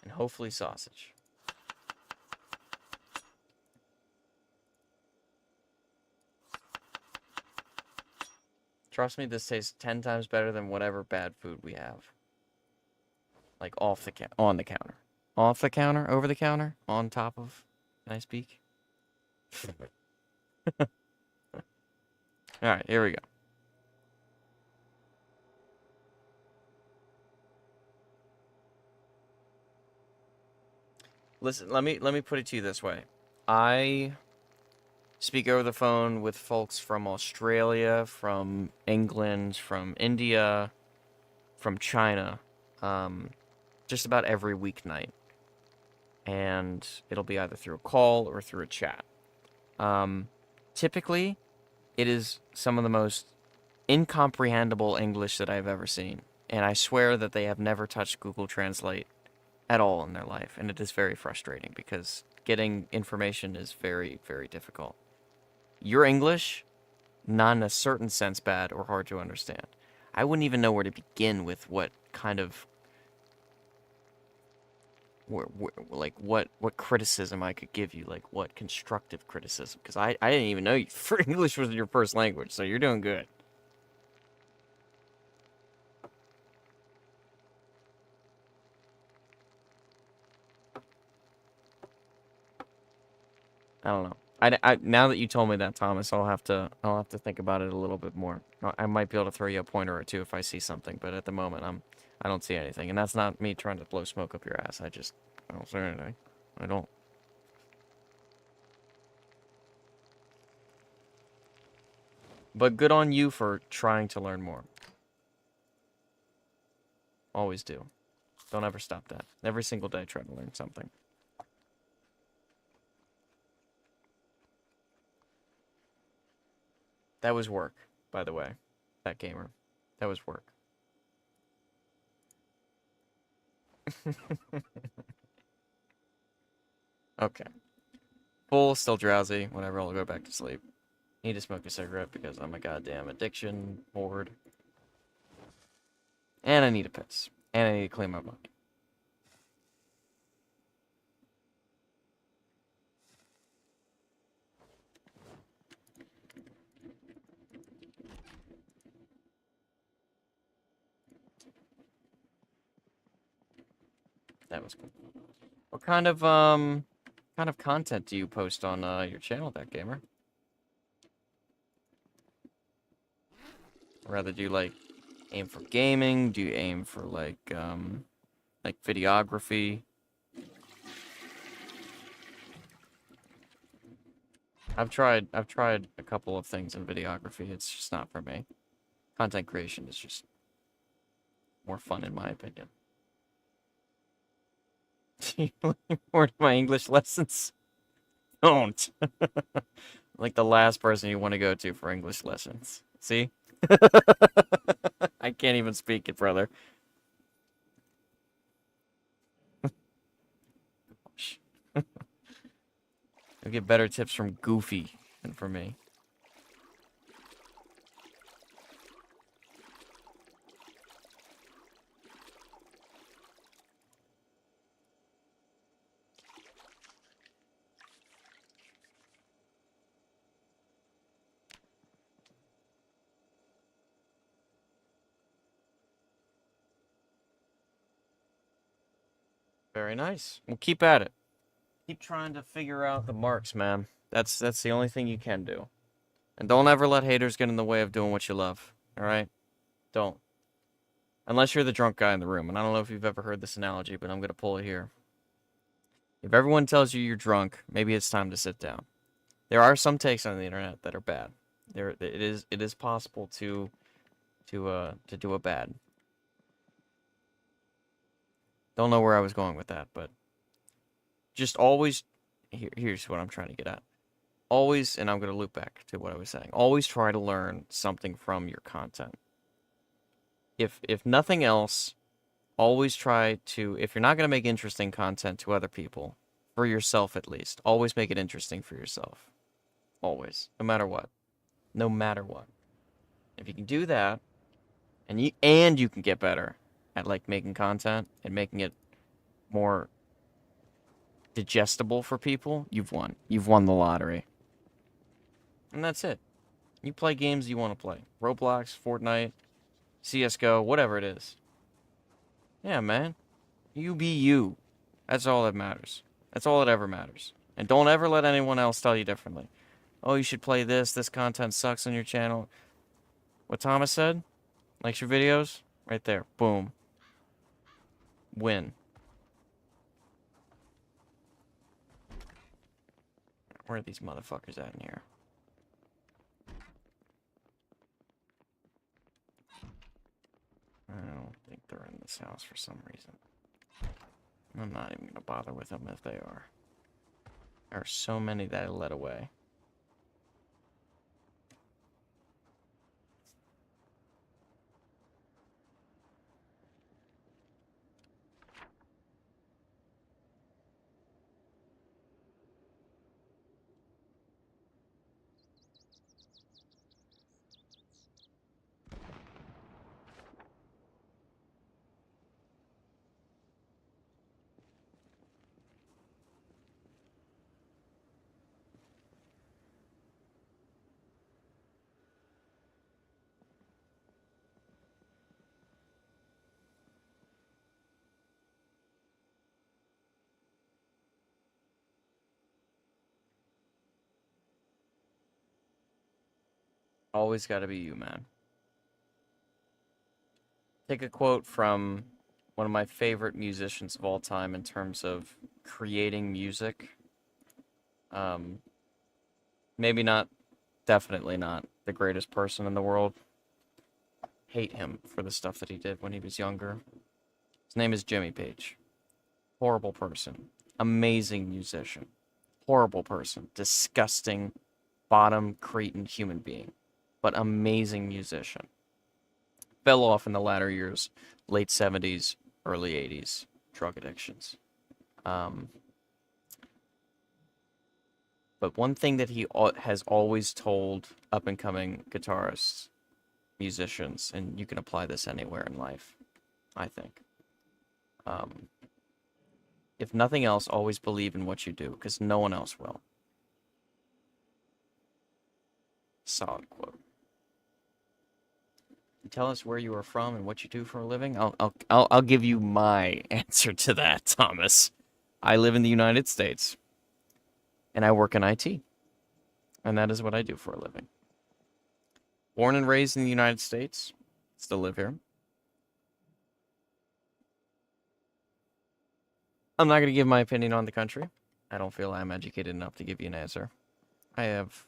And hopefully sausage. Trust me, this tastes 10 times better than whatever bad food we have. Like off the on the counter. Off the counter, over the counter, on top of. Can I speak? Alright, here we go. Listen, let me put it to you this way. I speak over the phone with folks from Australia, from England, from India, from China, um, just about every weeknight. And it'll be either through a call or through a chat. Um, Typically, it is some of the most incomprehensible English that I've ever seen. And I swear that they have never touched Google Translate at all in their life. And it is very frustrating because getting information is very, very difficult. Your English, not in a certain sense bad or hard to understand. I wouldn't even know where to begin with what kind of like what criticism I could give you, like what constructive criticism, because I didn't even know for English was your first language, so you're doing good. I don't know. Now that you told me that, Thomas, I'll have to think about it a little bit more. I might be able to throw you a pointer or two if I see something, but at the moment I don't see anything, and that's not me trying to blow smoke up your ass. I don't see anything. I don't. But good on you for trying to learn more. Always do. Don't ever stop that. Every single day try to learn something. That was work, by the way. That gamer. That was work. Okay. Full, still drowsy. Whatever, I'll go back to sleep. Need to smoke a cigarette because I'm a goddamn addiction bored. And I need a piss. And I need to clean my mind. That was cool. What kind of content do you post on your channel, that gamer? Or rather, do you like aim for gaming? Do you aim for like videography? I've tried a couple of things in videography. It's just not for me. Content creation is just more fun in my opinion. More to my English lessons. Don't. Like the last person you want to go to for English lessons. See? I can't even speak it, brother. You'll get better tips from Goofy than from me. Very nice. Well, keep at it. Keep trying to figure out the marks, man. That's the only thing you can do. And don't ever let haters get in the way of doing what you love. All right? Don't. Unless you're the drunk guy in the room. And I don't know if you've ever heard this analogy, but I'm going to pull it here. If everyone tells you you're drunk, maybe it's time to sit down. There are some takes on the internet that are bad. It is possible to do a bad. Don't know where I was going with that, but just always here's what I'm trying to get at. Always, and I'm going to loop back to what I was saying. Always try to learn something from your content. If nothing else, always try to, if you're not going to make interesting content to other people, for yourself at least, always make it interesting for yourself. Always, no matter what. No matter what. If you can do that, and you can get better at like making content and making it more digestible for people, you've won. You've won the lottery. And that's it. You play games you want to play. Roblox, Fortnite, CSGO, whatever it is. Yeah, man. You be you. That's all that matters. That's all that ever matters. And don't ever let anyone else tell you differently. Oh, you should play this. This content sucks on your channel. What Thomas said? Likes your videos? Right there. Boom. Win. Where are these motherfuckers at in here? I don't think they're in this house for some reason. I'm not even gonna bother with them if they are. There are so many that I let away. Always gotta be you, man. Take a quote from one of my favorite musicians of all time in terms of creating music. Um, maybe not, definitely not the greatest person in the world. Hate him for the stuff that he did when he was younger. His name is Jimmy Page. Horrible person. Amazing musician. Horrible person. Disgusting, bottom cretin human being. But amazing musician. Fell off in the latter years, late 70s, early 80s. Drug addictions. But one thing that he has always told up-and-coming guitarists, musicians, and you can apply this anywhere in life, I think. If nothing else, always believe in what you do, because no one else will. Solid quote. Tell us where you are from and what you do for a living. I'll give you my answer to that, Thomas. I live in the United States, and I work in IT, and that is what I do for a living. Born and raised in the United States, still live here. I'm not going to give my opinion on the country. I don't feel I'm educated enough to give you an answer. I have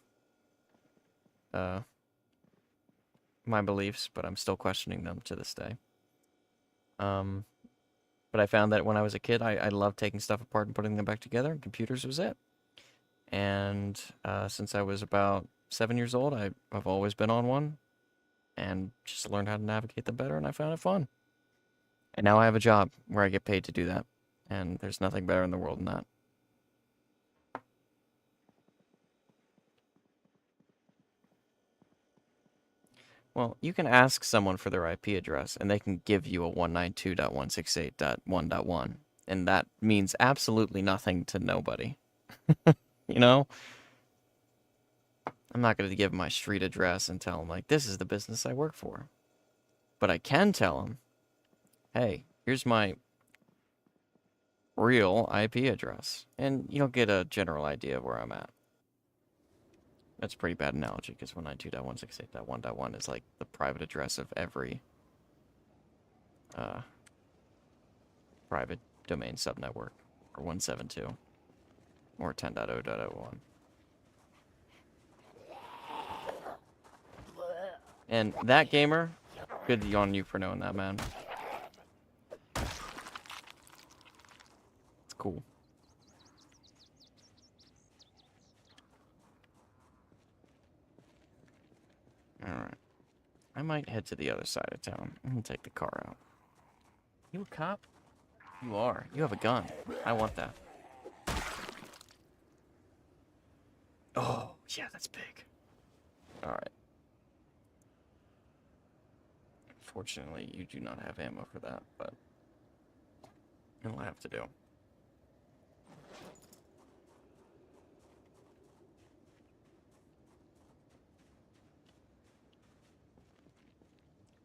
my beliefs, but I'm still questioning them to this day. But I found that when I was a kid, I loved taking stuff apart and putting them back together, and computers was it. And since I was about 7 years old, I've always been on one and just learned how to navigate them better, and I found it fun. And now I have a job where I get paid to do that, and there's nothing better in the world than that. Well, you can ask someone for their IP address, and they can give you a 192.168.1.1, and that means absolutely nothing to nobody. You know? I'm not going to give them my street address and tell them, like, this is the business I work for. But I can tell them, hey, here's my real IP address. And you'll get a general idea of where I'm at. That's a pretty bad analogy, because 192.168.1.1 is like the private address of every private domain subnetwork, or 172, or 10.0.01. And that gamer, good on you for knowing that, man. It's cool. Alright. I might head to the other side of town and take the car out. You a cop? You are. You have a gun. I want that. Oh, yeah, that's big. Alright. Fortunately, you do not have ammo for that, but it'll have to do.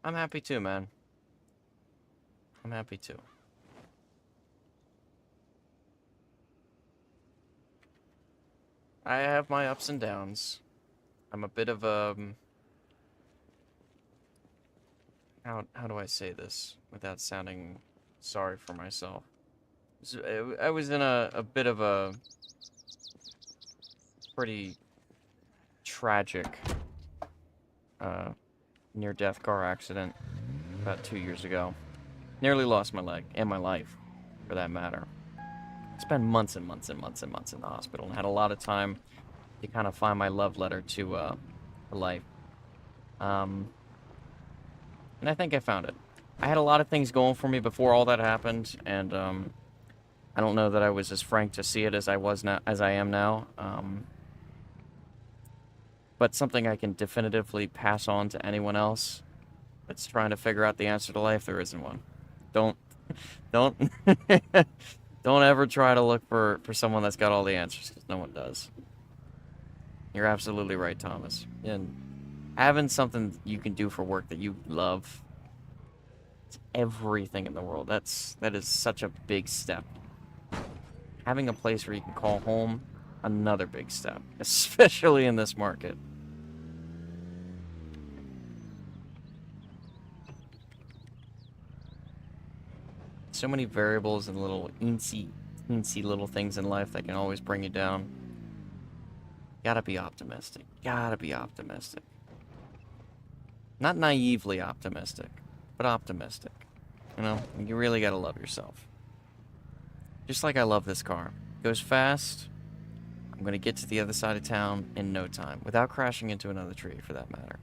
I'm happy too, man. I'm happy too. I have my ups and downs. I'm a bit of a... How do I say this without sounding sorry for myself? I was in a bit of a pretty tragic near-death car accident about 2 years ago. Nearly lost my leg, and my life, for that matter. Spent months and months and months and months in the hospital, and had a lot of time to kind of find my love letter to life. And I think I found it. I had a lot of things going for me before all that happened, and I don't know that I was as frank to see it as I am now. But something I can definitively pass on to anyone else that's trying to figure out the answer to life. There isn't one. Don't don't don't ever try to look for someone that's got all the answers, because no one does. You're absolutely right, Thomas. And having something you can do for work that you love, it's everything in the world. That is such a big step. Having a place where you can call home, another big step, especially in this market. So many variables and little teensy little things in life that can always bring you down. Gotta be optimistic. Gotta be optimistic. Not naively optimistic, but optimistic. You know, you really gotta love yourself. Just like I love this car. It goes fast. I'm gonna get to the other side of town in no time, without crashing into another tree, for that matter.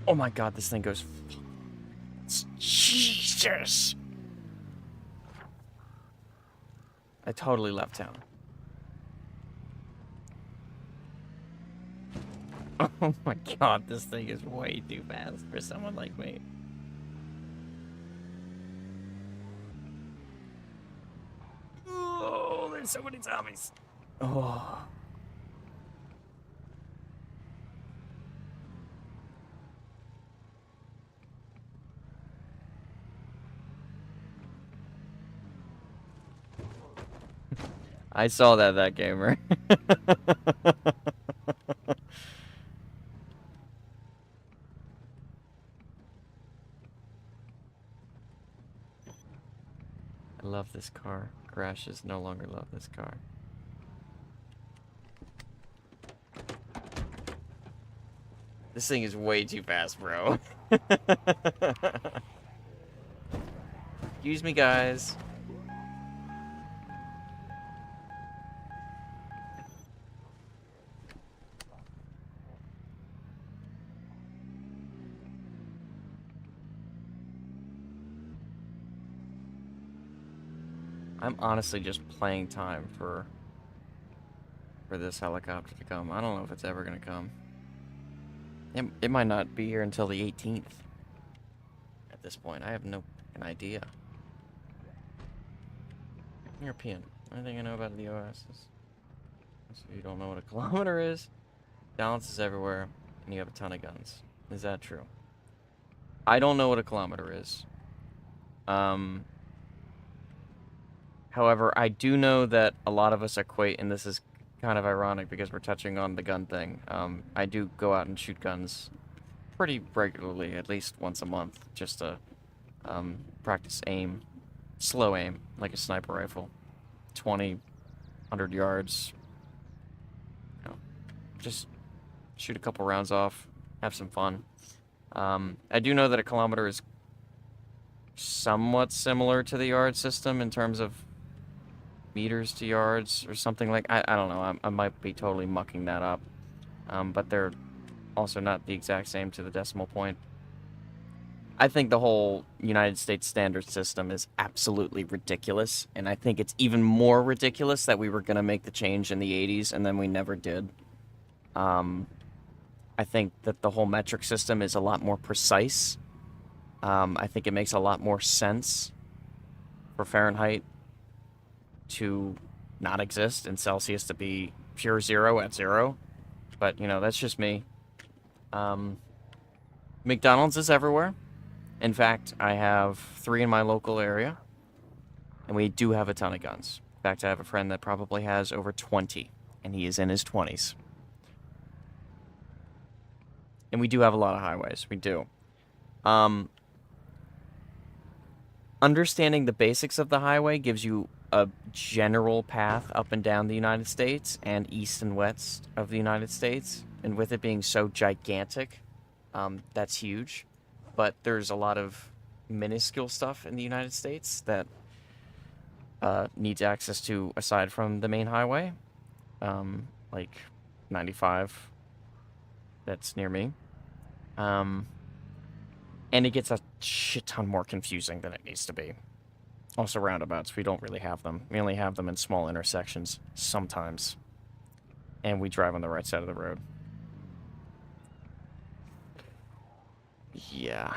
Oh my god, this thing goes... Jesus! I totally left town. Oh my god, this thing is way too fast for someone like me. Oh, there's so many zombies. Oh. I saw that gamer. I love this car. Crashes no longer love this car. This thing is way too fast, bro. Excuse me, guys. I'm honestly just playing time for this helicopter to come. I don't know if it's ever gonna come. It might not be here until the 18th. At this point, I have no idea. European. Anything I know about the US is... So you don't know what a kilometer is? Balance is everywhere, and you have a ton of guns. Is that true? I don't know what a kilometer is. However, I do know that a lot of us equate, and this is kind of ironic because we're touching on the gun thing. I do go out and shoot guns pretty regularly, at least once a month, just to practice aim. Slow aim, like a sniper rifle. 20, 100 yards. You know, just shoot a couple rounds off, have some fun. I do know that a kilometer is somewhat similar to the yard system in terms of meters to yards or something like... I don't know, I might be totally mucking that up. But they're also not the exact same to the decimal point. I think the whole United States standard system is absolutely ridiculous, and I think it's even more ridiculous that we were going to make the change in the 80s and then we never did. I think that the whole metric system is a lot more precise. I think it makes a lot more sense for Fahrenheit to not exist and Celsius to be pure zero at zero. But, you know, that's just me. McDonald's is everywhere. In fact, I have 3 in my local area. And we do have a ton of guns. In fact, I have a friend that probably has over 20. And he is in his 20s. And we do have a lot of highways. We do. Understanding the basics of the highway gives you a general path up and down the United States and east and west of the United States. And with it being so gigantic, that's huge. But there's a lot of minuscule stuff in the United States that needs access to aside from the main highway. Like 95 that's near me. And it gets a shit ton more confusing than it needs to be. Also, roundabouts, we don't really have them. We only have them in small intersections sometimes. And we drive on the right side of the road. Yeah.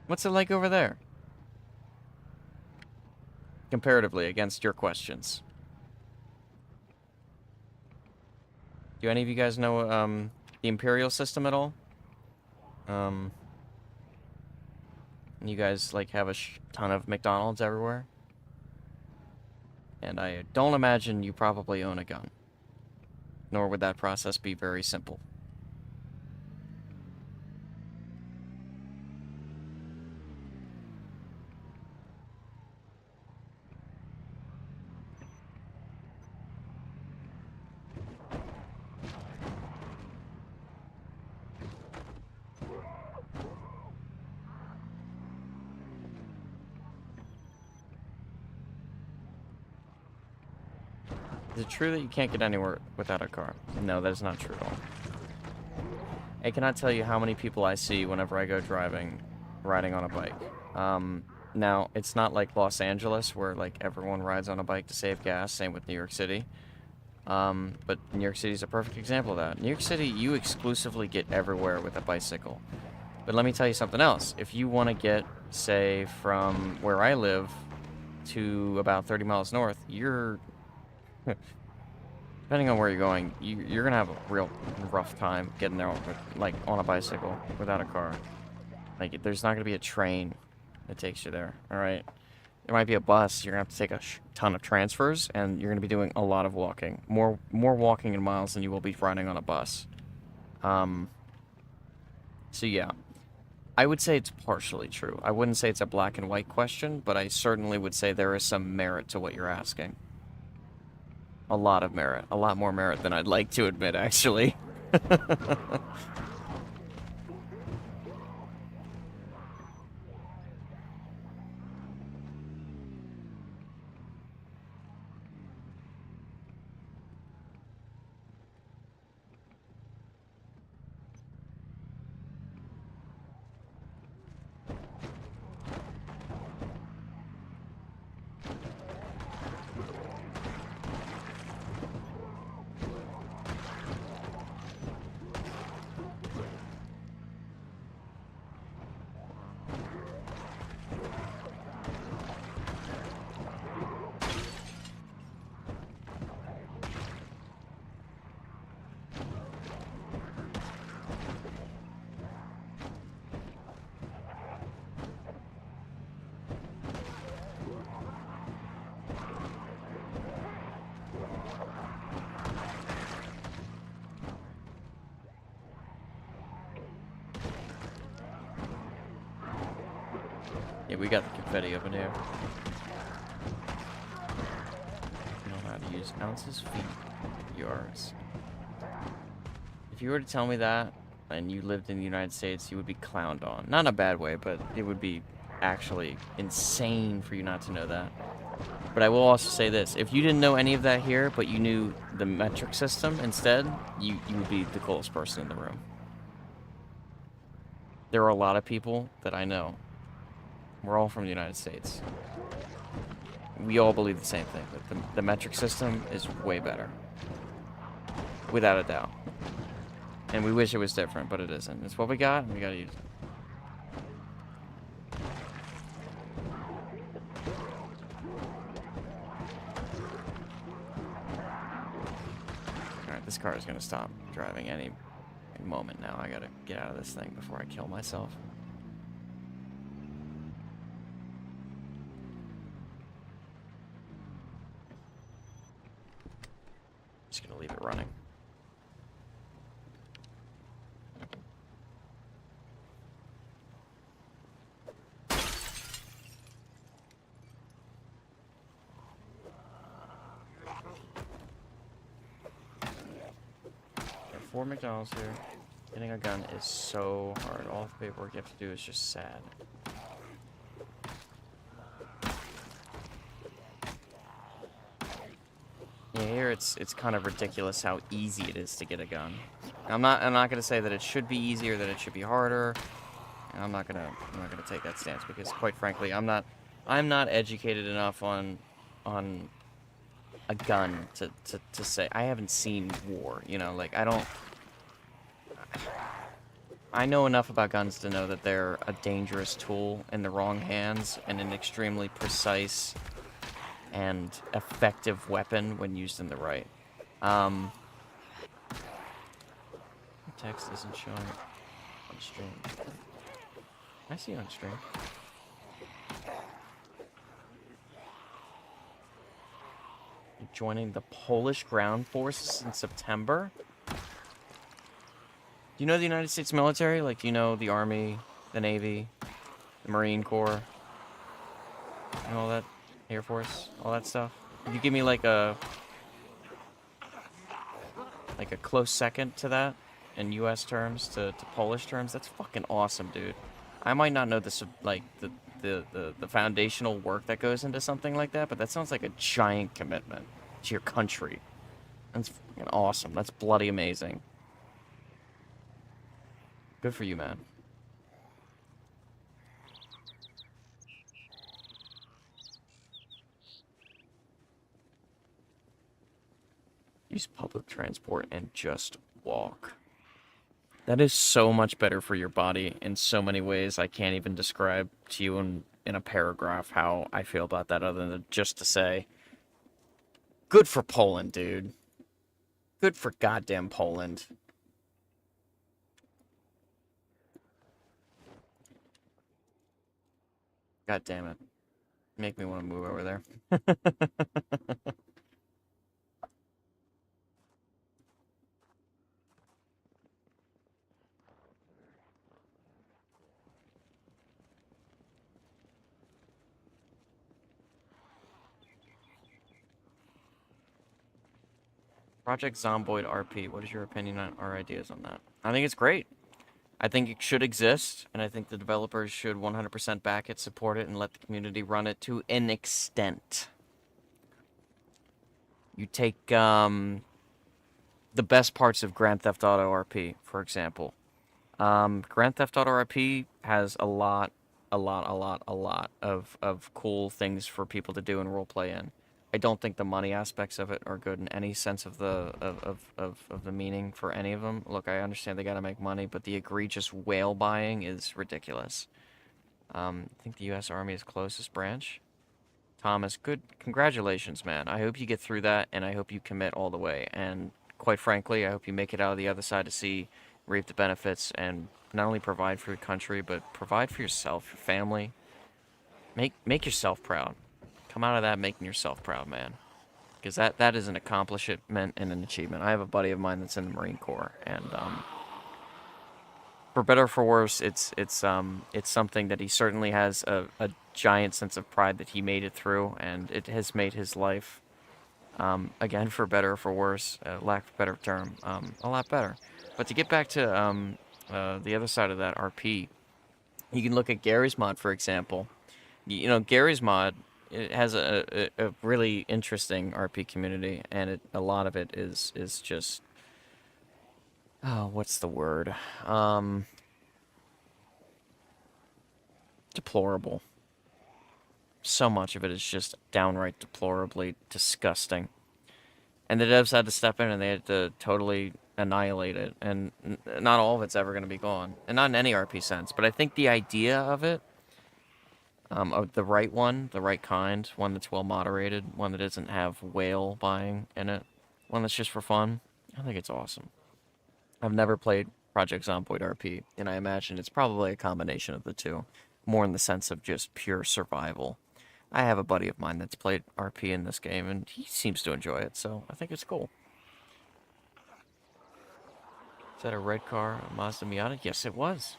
What's it like over there? Comparatively against your questions. Do any of you guys know the Imperial system at all? You guys like have a ton of McDonald's everywhere? And I don't imagine you probably own a gun. Nor would that process be very simple. Is it true that you can't get anywhere without a car? No, that is not true at all. I cannot tell you how many people I see whenever I go riding on a bike. Now, it's not like Los Angeles where like everyone rides on a bike to save gas, same with New York City. But New York City is a perfect example of that. New York City, you exclusively get everywhere with a bicycle. But let me tell you something else. If you want to get, say, from where I live to about 30 miles north, you're... depending on where you're going, you're going to have a real rough time getting there with, like, on a bicycle without a car. Like, there's not going to be a train that takes you there, alright? There might be a bus. You're going to have to take a ton of transfers, and you're going to be doing a lot of walking. More walking in miles than you will be riding on a bus. So, yeah. I would say it's partially true. I wouldn't say it's a black and white question, but I certainly would say there is some merit to what you're asking. A lot of merit. A lot more merit than I'd like to admit, actually. Yeah, we got the confetti up in here. Know how to use ounces, feet, yards. If you were to tell me that, and you lived in the United States, you would be clowned on. Not in a bad way, but it would be actually insane for you not to know that. But I will also say this. If you didn't know any of that here, but you knew the metric system instead, you would be the coolest person in the room. There are a lot of people that I know. We're all from the United States. We all believe the same thing, that the metric system is way better. Without a doubt. And we wish it was different, but it isn't. It's what we got, and we gotta use it. Alright, this car is gonna stop driving any moment now. I gotta get out of this thing before I kill myself. Just gonna leave it running. Got 4 McDonald's here. Getting a gun is so hard. All the paperwork you have to do is just sad. Yeah, here it's kind of ridiculous how easy it is to get a gun. I'm not gonna say that it should be easier, that it should be harder. I'm not gonna take that stance because, quite frankly, I'm not educated enough on a gun to say. I haven't seen war, you know, like I know enough about guns to know that they're a dangerous tool in the wrong hands and an extremely precise and effective weapon when used in the right. Text isn't showing on stream. I see you on stream. You're joining the Polish ground forces in September? Do you know the United States military? Like, do you know the Army, the Navy, the Marine Corps, and all that? Air Force, all that stuff? Could you give me like a close second to that in U.S. terms to Polish terms? That's fucking awesome, dude. I might not know this, like the foundational work that goes into something like that, but that sounds like a giant commitment to your country. That's fucking awesome. That's bloody amazing. Good for you, man. Use public transport and just walk. That is so much better for your body in so many ways. I can't even describe to you in a paragraph how I feel about that, other than just to say, good for Poland, dude. Good for goddamn Poland. God damn it. Make me want to move over there. Project Zomboid RP. What is your opinion on our ideas on that? I think it's great. I think it should exist, and I think the developers should 100% back it, support it, and let the community run it to an extent. You take the best parts of Grand Theft Auto RP, for example. Grand Theft Auto RP has a lot of cool things for people to do and roleplay in. I don't think the money aspects of it are good in any sense of the meaning for any of them. Look, I understand they gotta make money, but the egregious whale buying is ridiculous. I think the U.S. Army is closest branch. Thomas, good. Congratulations, man. I hope you get through that, and I hope you commit all the way. And quite frankly, I hope you make it out of the other side to see, reap the benefits, and not only provide for your country, but provide for yourself, your family. Make yourself proud. Come out of that making yourself proud, man. Because that is an accomplishment and an achievement. I have a buddy of mine that's in the Marine Corps, and for better or for worse, it's something that he certainly has a giant sense of pride that he made it through, and it has made his life, again, for better or for worse, lack of a better term, a lot better. But to get back to the other side of that RP, you can look at Gary's mod, for example. You know, Gary's mod, it has a really interesting RP community, and a lot of it is just, oh, what's the word? Deplorable. So much of it is just downright deplorably disgusting. And the devs had to step in and they had to totally annihilate it. And not all of it's ever going to be gone. And not in any RP sense. But I think the idea of it, of the right one, the right kind, one that's well moderated, one that doesn't have whale buying in it, one that's just for fun, I think it's awesome. I've never played Project Zomboid RP, and I imagine it's probably a combination of the two, more in the sense of just pure survival. I have a buddy of mine that's played RP in this game, and he seems to enjoy it, so I think it's cool. Is that a red car, a Mazda Miata? Yes, it was.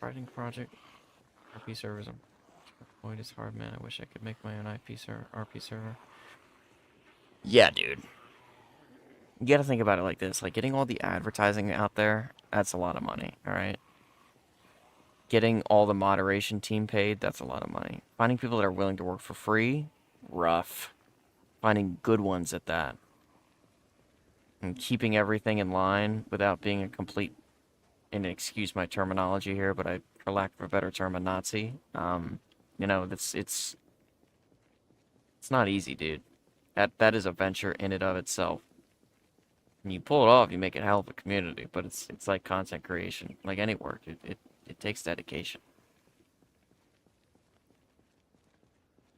Writing Project RP servers. Boy, it's hard, man. I wish I could make my own RP server. Yeah, dude. You gotta think about it like this. Like, getting all the advertising out there, that's a lot of money, alright? Getting all the moderation team paid, that's a lot of money. Finding people that are willing to work for free, rough. Finding good ones at that. And keeping everything in line without being a complete, and excuse my terminology here, but for lack of a better term, a Nazi. You know, it's not easy, dude. That is a venture in and of itself. When you pull it off, you make it hell of a community, but it's like content creation, like any work. It takes dedication.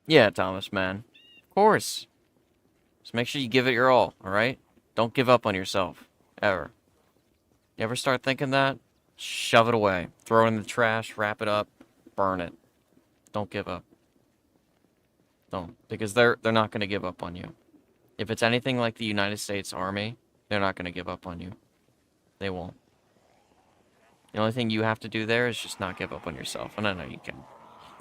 Yeah, Thomas, man. Of course. Just make sure you give it your all, alright? Don't give up on yourself. Ever. You ever start thinking that? Shove it away. Throw it in the trash, wrap it up, burn it. Don't give up. Don't. Because they're not gonna give up on you. If it's anything like the United States Army, they're not gonna give up on you. They won't. The only thing you have to do there is just not give up on yourself. And I know you can.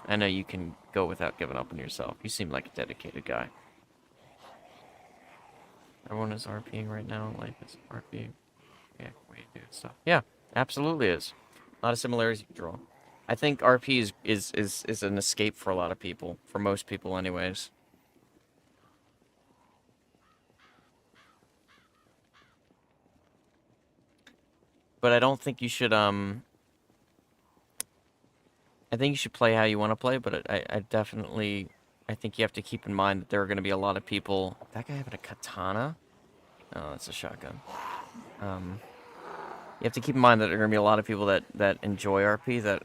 I know you can go without giving up on yourself. You seem like a dedicated guy. Everyone is RPing right now. Life is RPing. Yeah, way to do stuff. Yeah, absolutely is. A lot of similarities you can draw. I think RP is an escape for a lot of people. For most people, anyways. But I don't think you should, I think you should play how you want to play, but I definitely, I think you have to keep in mind that there are going to be a lot of people. That guy having a katana? Oh, that's a shotgun. You have to keep in mind that there are going to be a lot of people that enjoy RP that,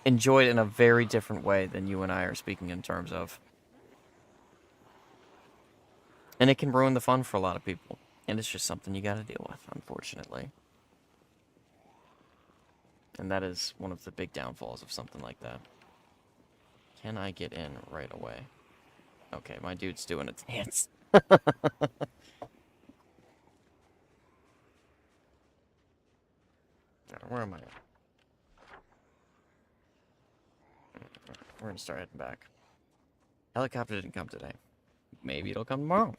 enjoy it in a very different way than you and I are speaking in terms of. And it can ruin the fun for a lot of people. And it's just something you gotta deal with, unfortunately. And that is one of the big downfalls of something like that. Can I get in right away? Okay, my dude's doing a dance. Where am I at? We're gonna start heading back. Helicopter didn't come today. Maybe it'll come tomorrow.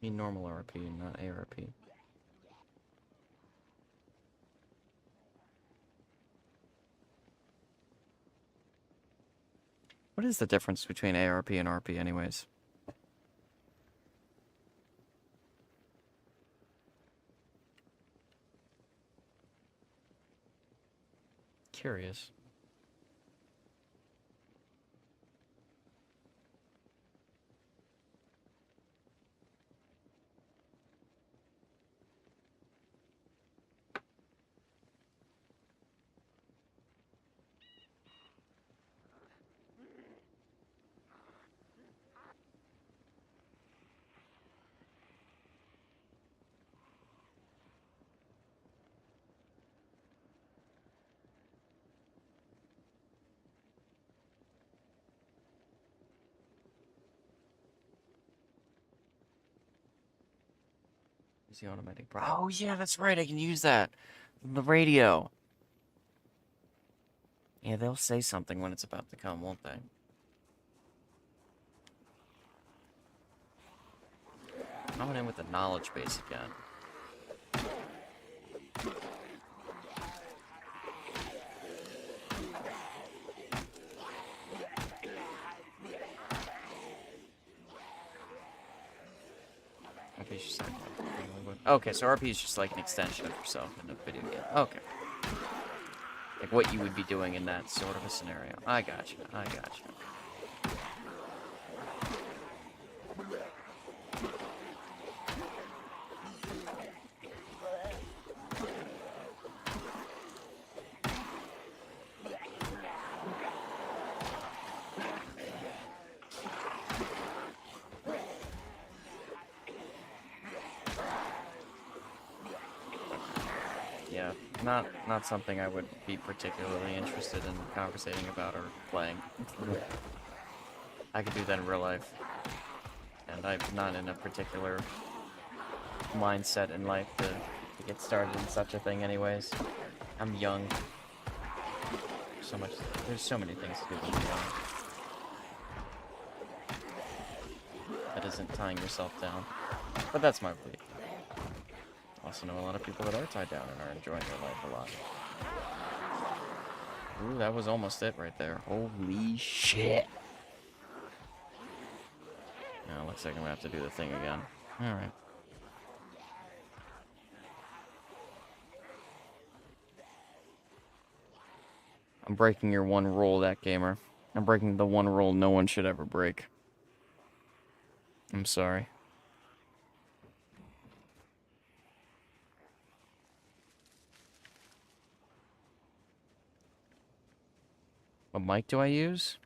I mean normal RP, not ARP. What is the difference between ARP and RP anyways? Curious. Is the automatic Oh yeah, that's right, I can use that. The radio. Yeah, they'll say something when it's about to come, won't they? Coming in with the knowledge base again. is just like okay, so RP is just like an extension of yourself in a video game. Okay. Like what you would be doing in that sort of a scenario. I gotcha. I gotcha. Yeah, not something I would be particularly interested in conversating about or playing. I could do that in real life. And I'm not in a particular mindset in life to get started in such a thing anyways. I'm young. There's so many things to do when you're young. That isn't tying yourself down. But that's my belief. I also know a lot of people that are tied down and are enjoying their life a lot. Ooh, that was almost it right there. Holy shit. Now, looks like I'm gonna have to do the thing again. Alright. I'm breaking your one rule, that gamer. I'm breaking the one rule no one should ever break. I'm sorry. What mic do I use?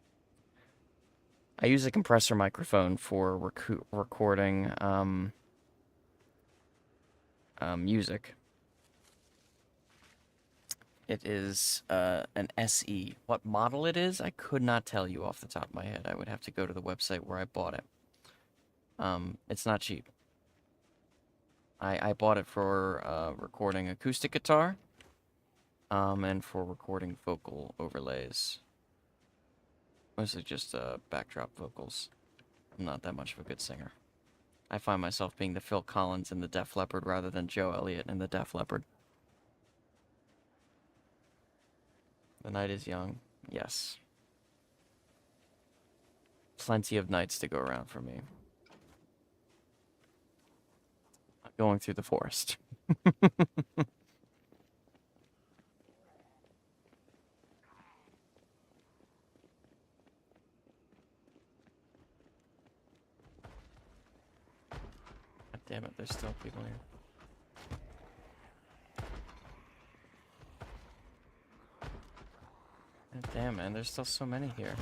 I use a compressor microphone for recording music. It is an SE. What model it is, I could not tell you off the top of my head. I would have to go to the website where I bought it. It's not cheap. I bought it for recording acoustic guitar, and for recording vocal overlays. Mostly just backdrop vocals. I'm not that much of a good singer. I find myself being the Phil Collins in the Def Leppard rather than Joe Elliott in the Def Leppard. The night is young. Yes. Plenty of nights to go around for me. I'm going through the forest. God damn it, there's still people here. God damn, man, there's still so many here.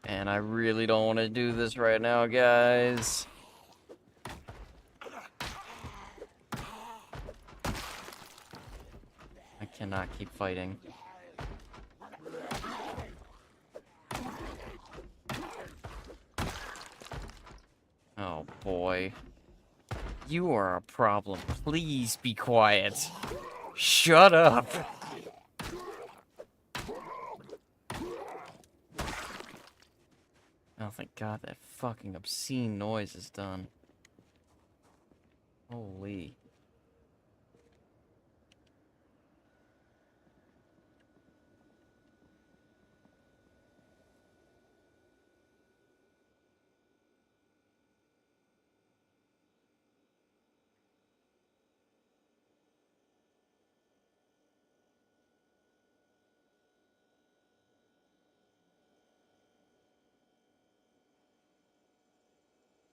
And I really don't want to do this right now, guys. I cannot keep fighting. Oh, boy. You are a problem. Please be quiet. Shut up. Oh, thank God that fucking obscene noise is done. Holy.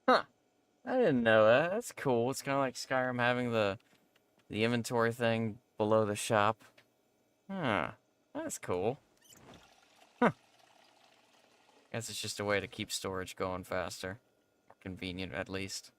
Huh. I didn't know that. That's cool. It's kind of like Skyrim having the inventory thing below the shop. Huh. That's cool. Huh. Guess it's just a way to keep storage going faster. Convenient, at least.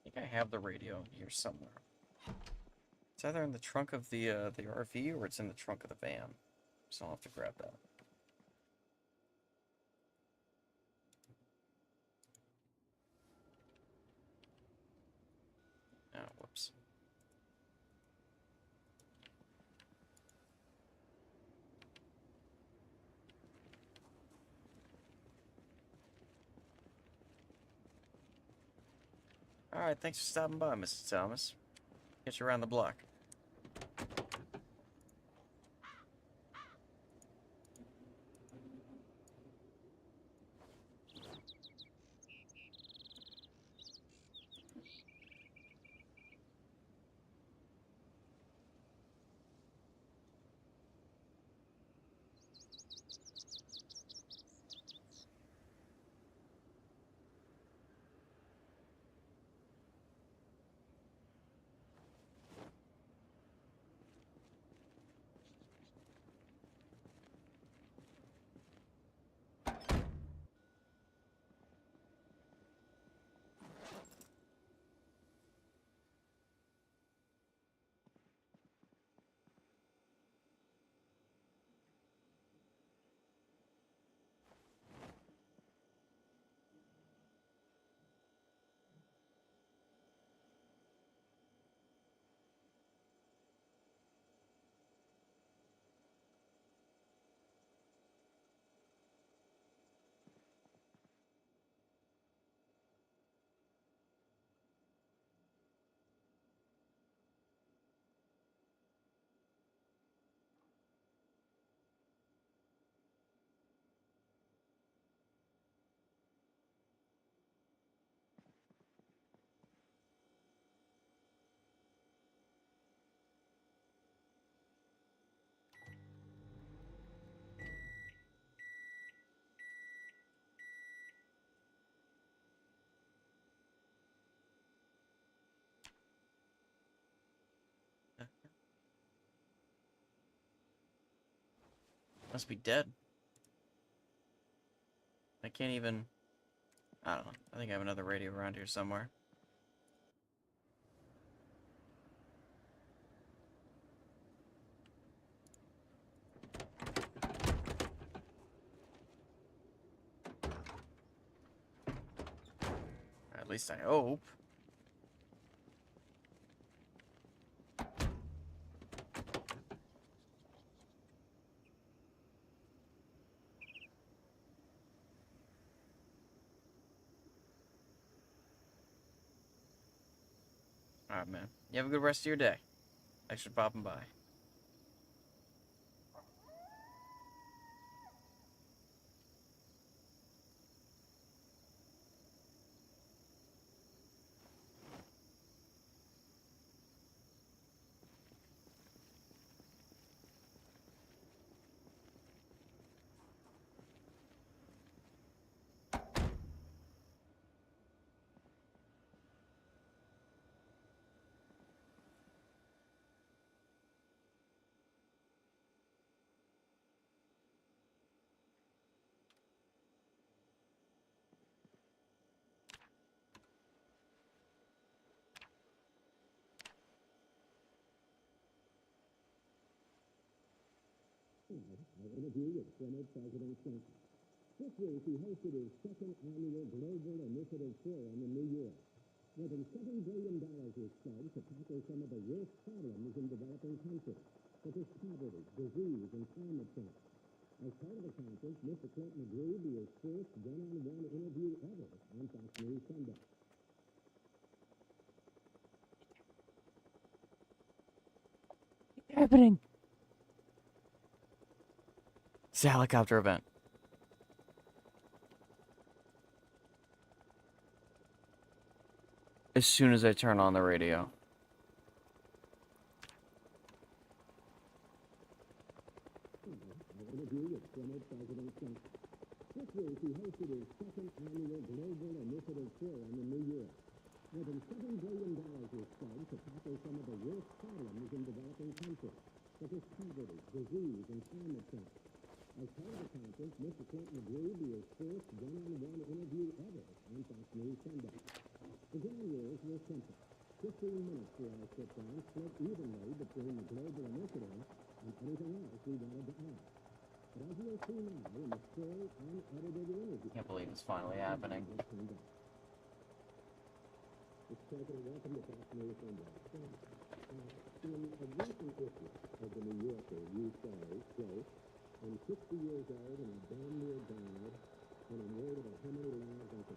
I think I have the radio here somewhere. It's either in the trunk of the RV or it's in the trunk of the van. So I'll have to grab that. Oh, whoops. Alright, thanks for stopping by, Mrs. Thomas. Get you around the block. Must be dead. I can't even... I don't know. I think I have another radio around here somewhere. Or at least I hope. Alright, man. You have a good rest of your day. Thanks for popping by. Our interview with former President Clinton. This week, he hosted his second annual Global Initiative Forum in New York. More than $7 billion was spent to tackle some of the worst problems in developing countries, such as poverty, disease, and climate change. As part of the conference, Mr. Clinton agreed to his first one-on-one interview ever on Fox News Sunday. What's happening? It's a helicopter event. As soon as I turn on the radio. Our interview with former President Clinton. This week, he hosted his second annual Global Initiative Forum in New York. More than $7 billion was spent to tackle some of the worst problems in developing countries, such as poverty, disease, and climate change. As part of the conference, Mr. Clinton agreed to his first one-on-one interview ever on Fox News Sunday. The ground rules were simple. 15 minutes for our sit-down, split evenly between the Global Initiative and anything else we wanted to add. But as you'll see now in the full, unedited interview... Can't believe it's finally happening. Mr. President, welcome to Fox News Sunday. In a recent issue of the New Yorker, you say, quote, I'm 60 years old and I'm damn near God, and I'm worried about how many lives I could...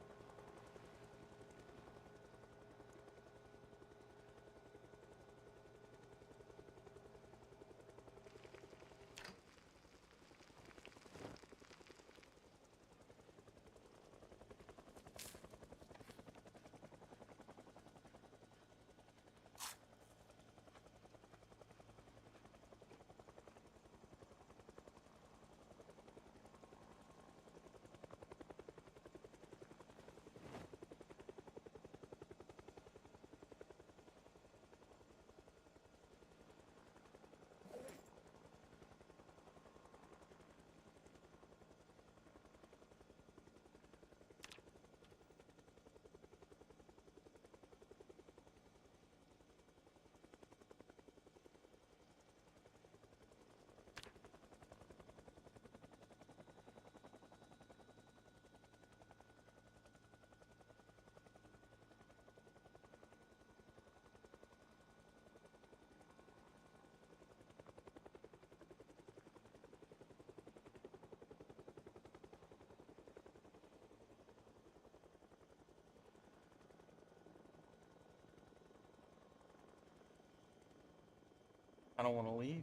I don't want to leave.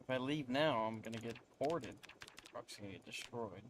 If I leave now, I'm gonna get ported. Truck's gonna get destroyed.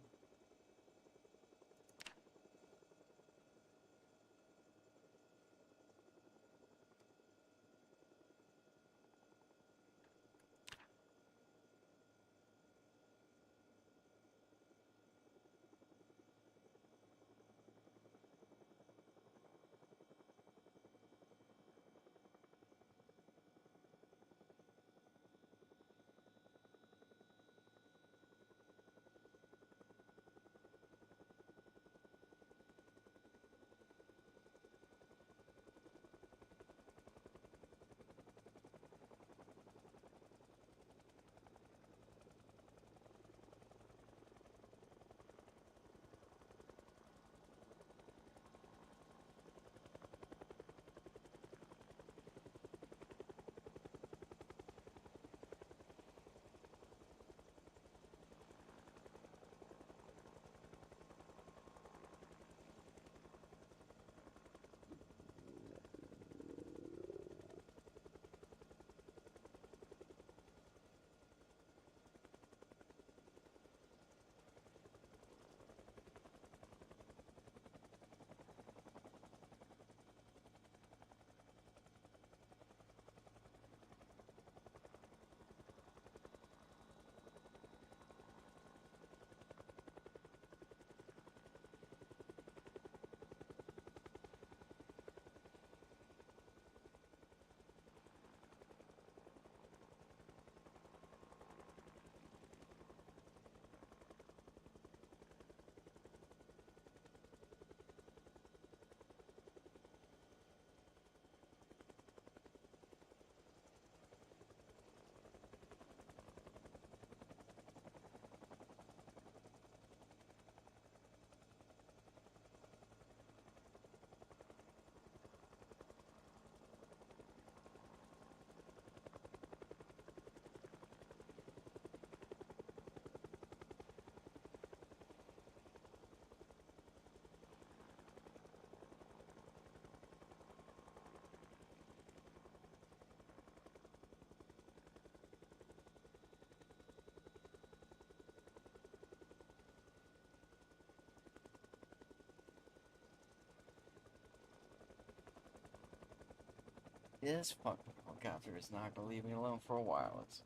This fucking helicopter is not gonna leave me alone for a while. It's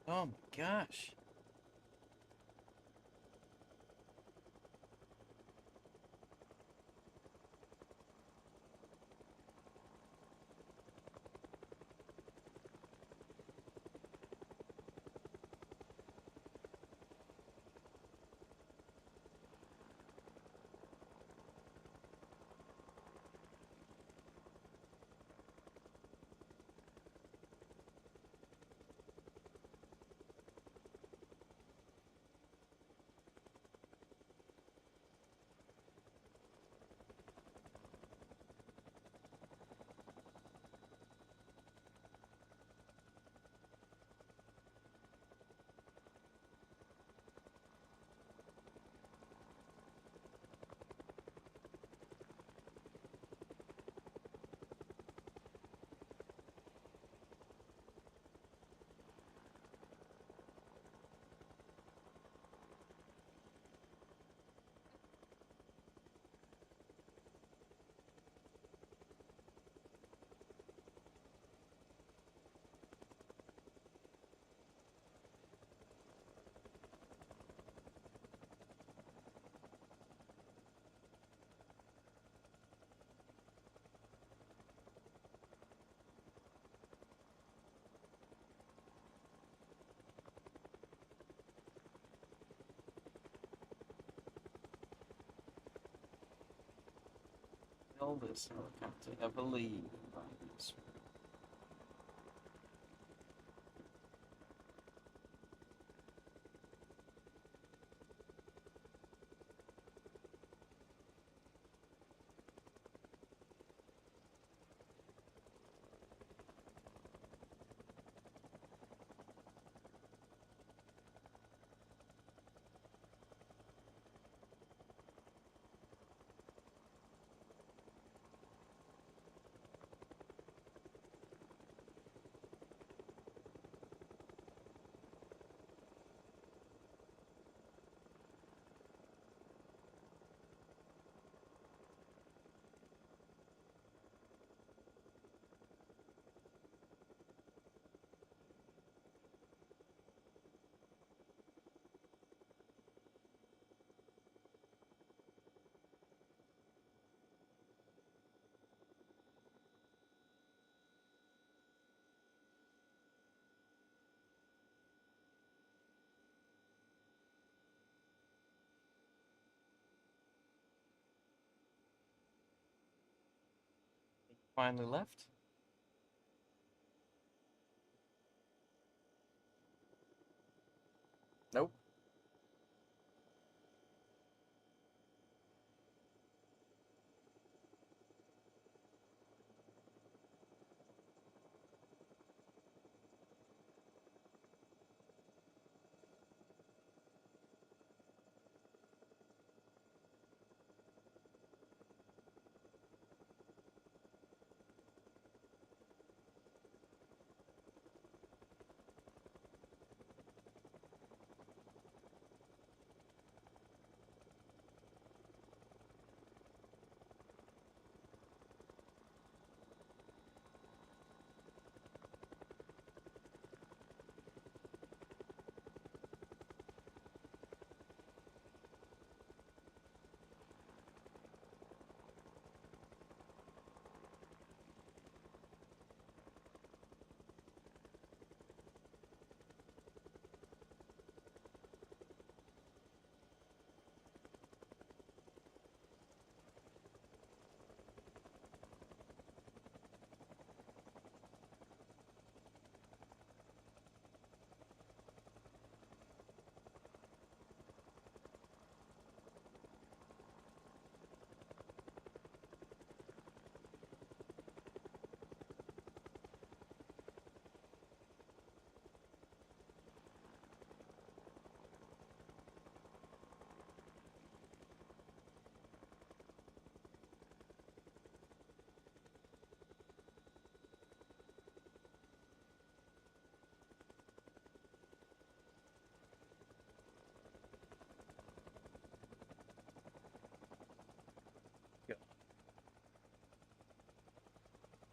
oh my gosh. Hell, this helicopter ever leave? Finally left. Nope.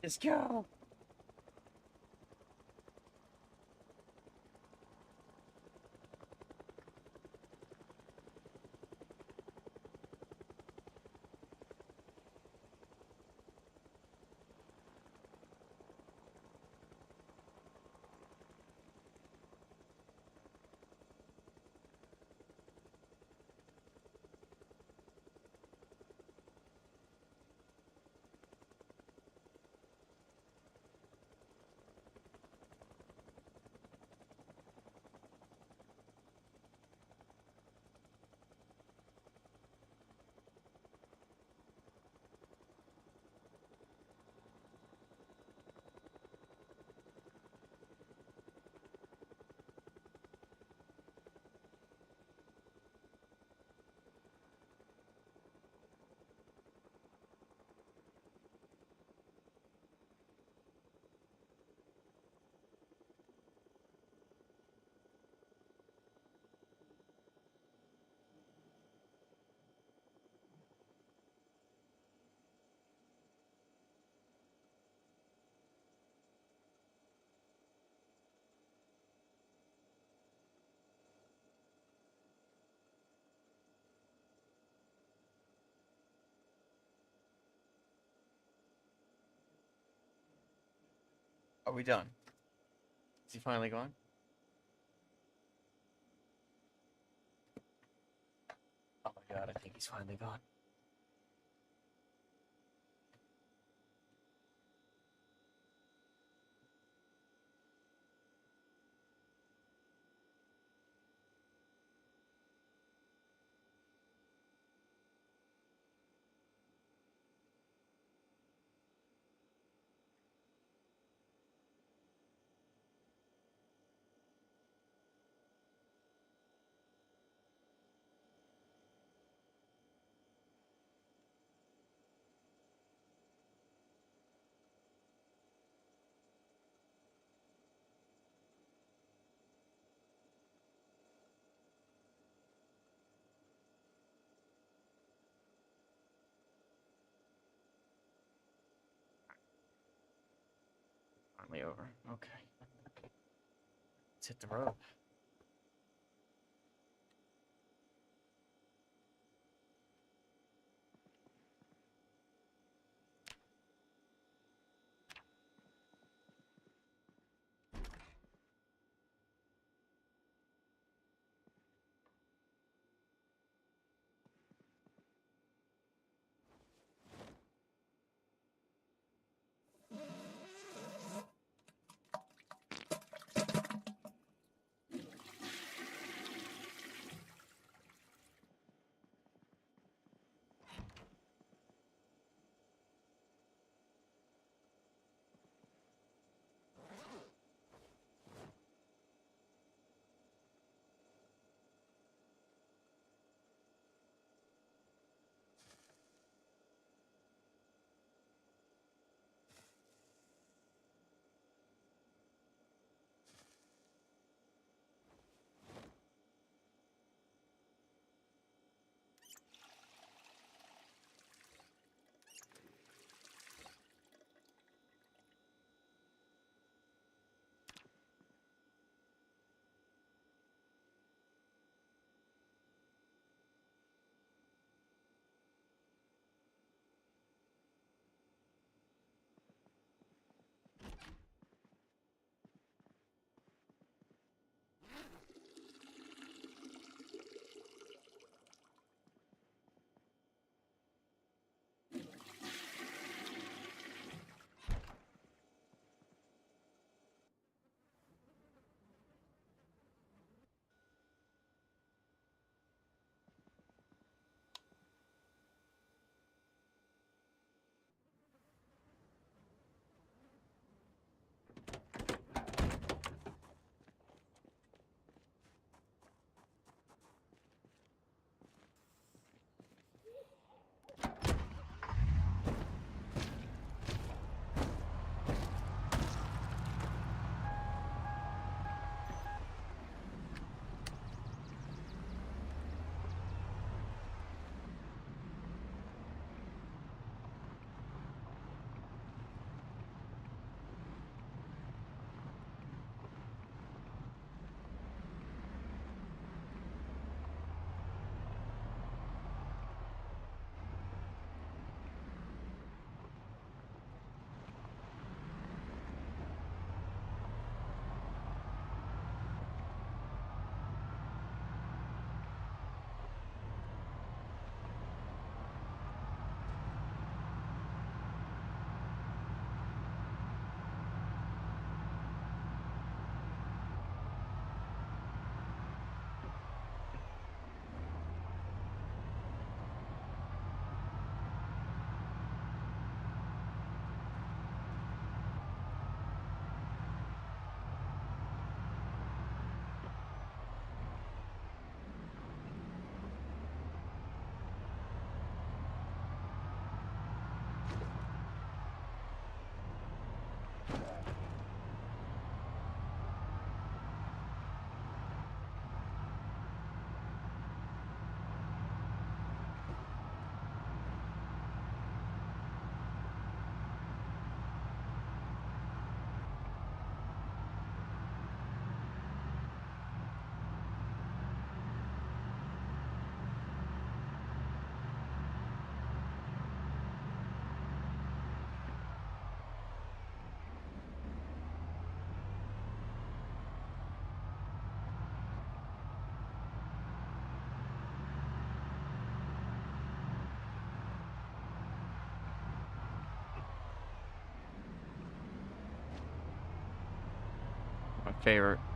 Let's go. Are we done? Is he finally gone? Oh my god, I think he's finally gone. Finally over. Okay. Let's hit the road.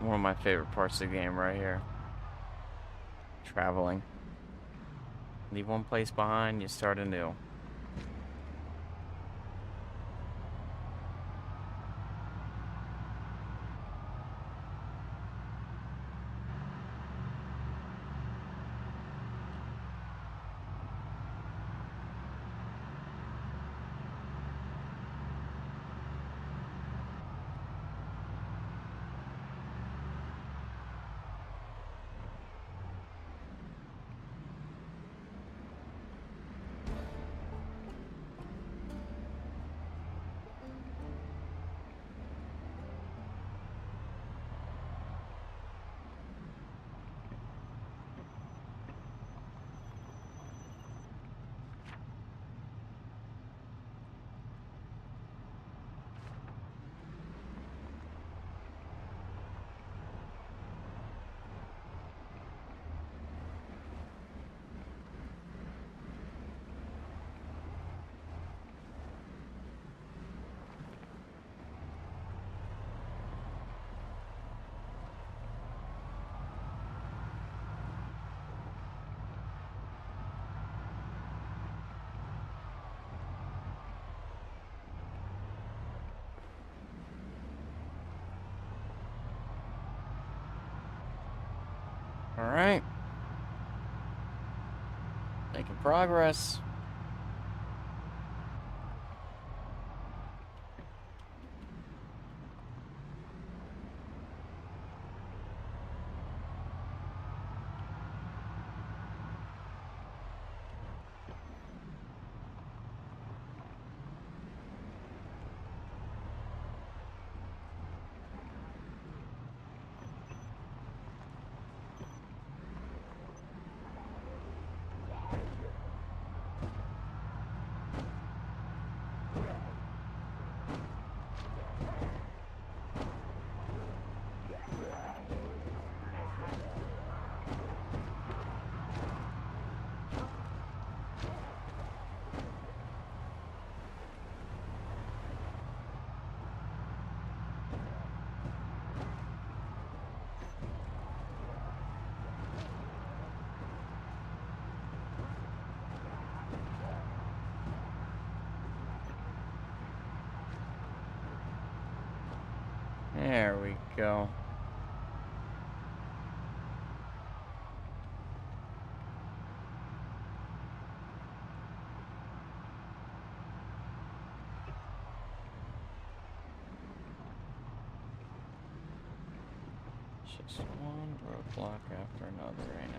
One of my favorite parts of the game right here. Traveling. Leave one place behind, you start anew. Alright. Making progress. There we go. It's just one roadblock after another, ain't it?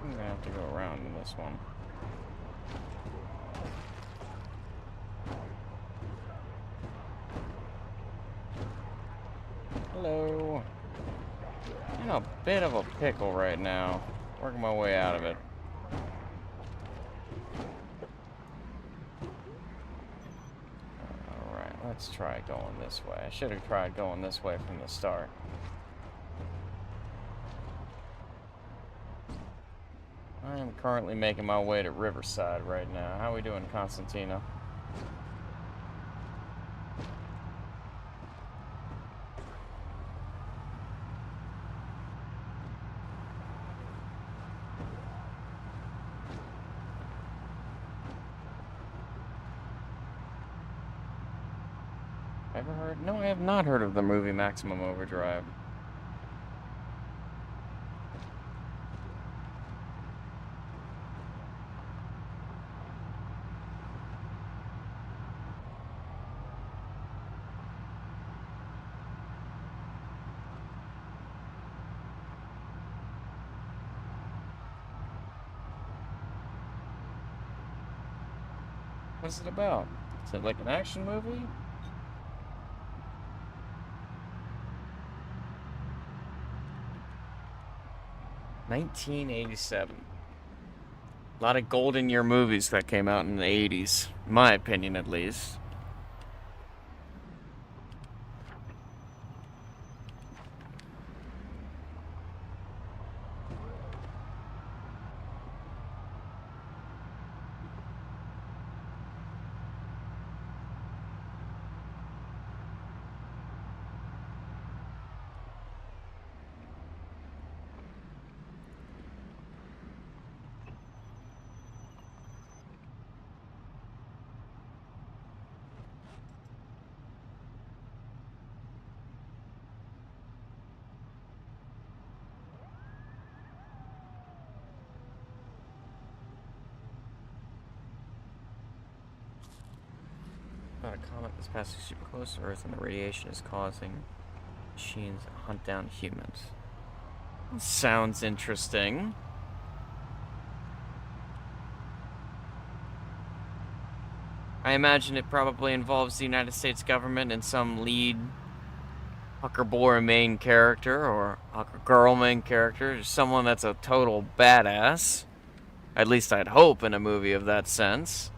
I'm gonna have to go around in this one. Hello. In a bit of a pickle right now. Working my way out of it. Alright, let's try going this way. I should have tried going this way from the start. I am currently making my way to Riverside right now. How we doing, Constantino? Ever heard? No, I have not heard of the movie Maximum Overdrive. What's it about? Is it like an action movie? $1987. A lot of golden year movies that came out in the 80s. In my opinion, at least. About a comet that's passing super close to Earth and the radiation is causing machines to hunt down humans. Sounds interesting. I imagine it probably involves the United States government and some lead hooker boy main character or hooker girl main character, just someone that's a total badass. At least I'd hope in a movie of that sense.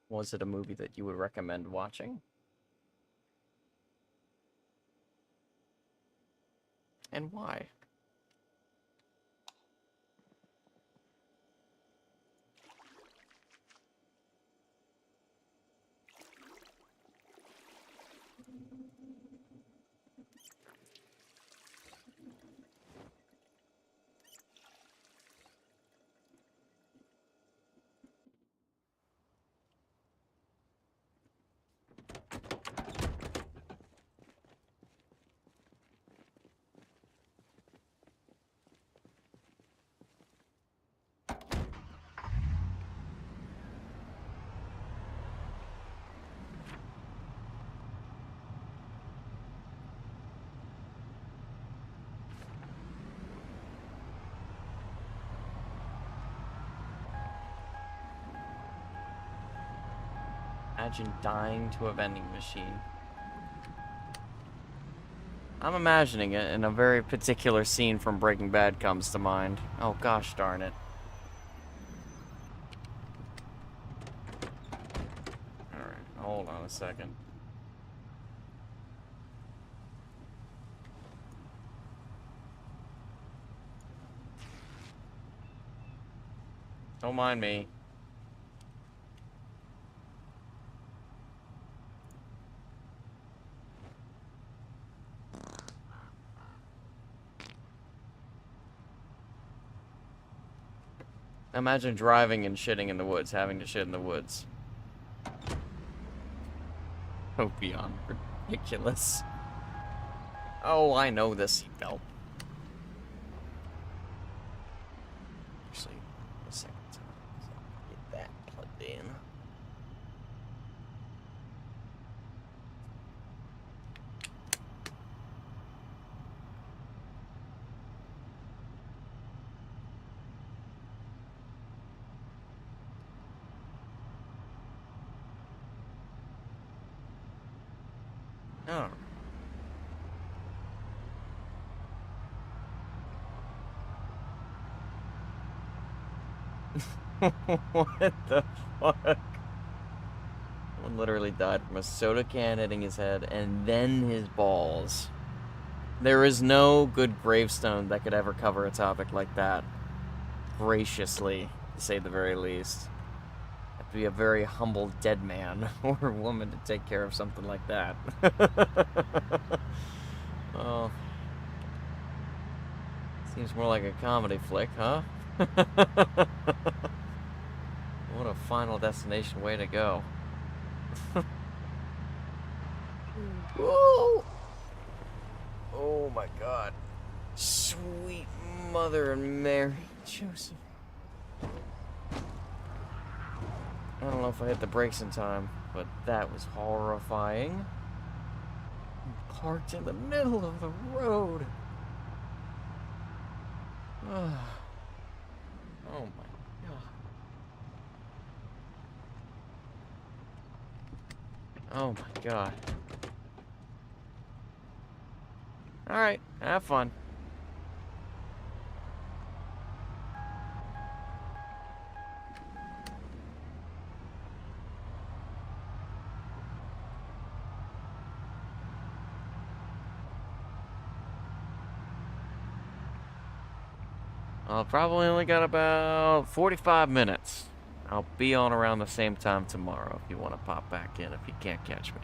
Was it a movie that you would recommend watching? And why? Imagine dying to a vending machine. I'm imagining it, and a very particular scene from Breaking Bad comes to mind. Oh gosh darn it. Alright, hold on a second. Don't mind me. Imagine driving and shitting in the woods, having to shit in the woods. Oh, beyond ridiculous. Oh, I know the seatbelt. Actually, a second time. Get that plugged in. Oh. What the fuck? Someone literally died from a soda can hitting his head and then his balls. There is no good gravestone that could ever cover a topic like that. Graciously, to say the very least. Have to be a very humble dead man or woman to take care of something like that. Oh, seems more like a comedy flick, huh? What a final destination way to go. Whoa! Oh my god. Sweet Mother and Mary Joseph. I don't know if I hit the brakes in time, but that was horrifying. Parked in the middle of the road. Oh my god. Oh my god. Alright, have fun. I'll probably only got about 45 minutes. I'll be on around the same time tomorrow if you want to pop back in if you can't catch me.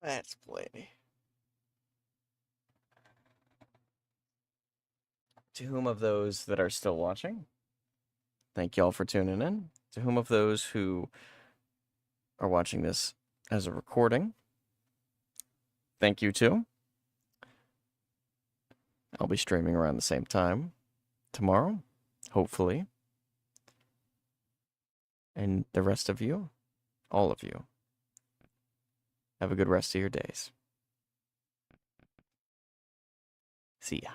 That's plenty. To whom of those that are still watching, thank y'all for tuning in. To whom of those who are watching this as a recording, thank you too. I'll be streaming around the same time tomorrow, hopefully. And the rest of you, all of you, have a good rest of your days. See ya.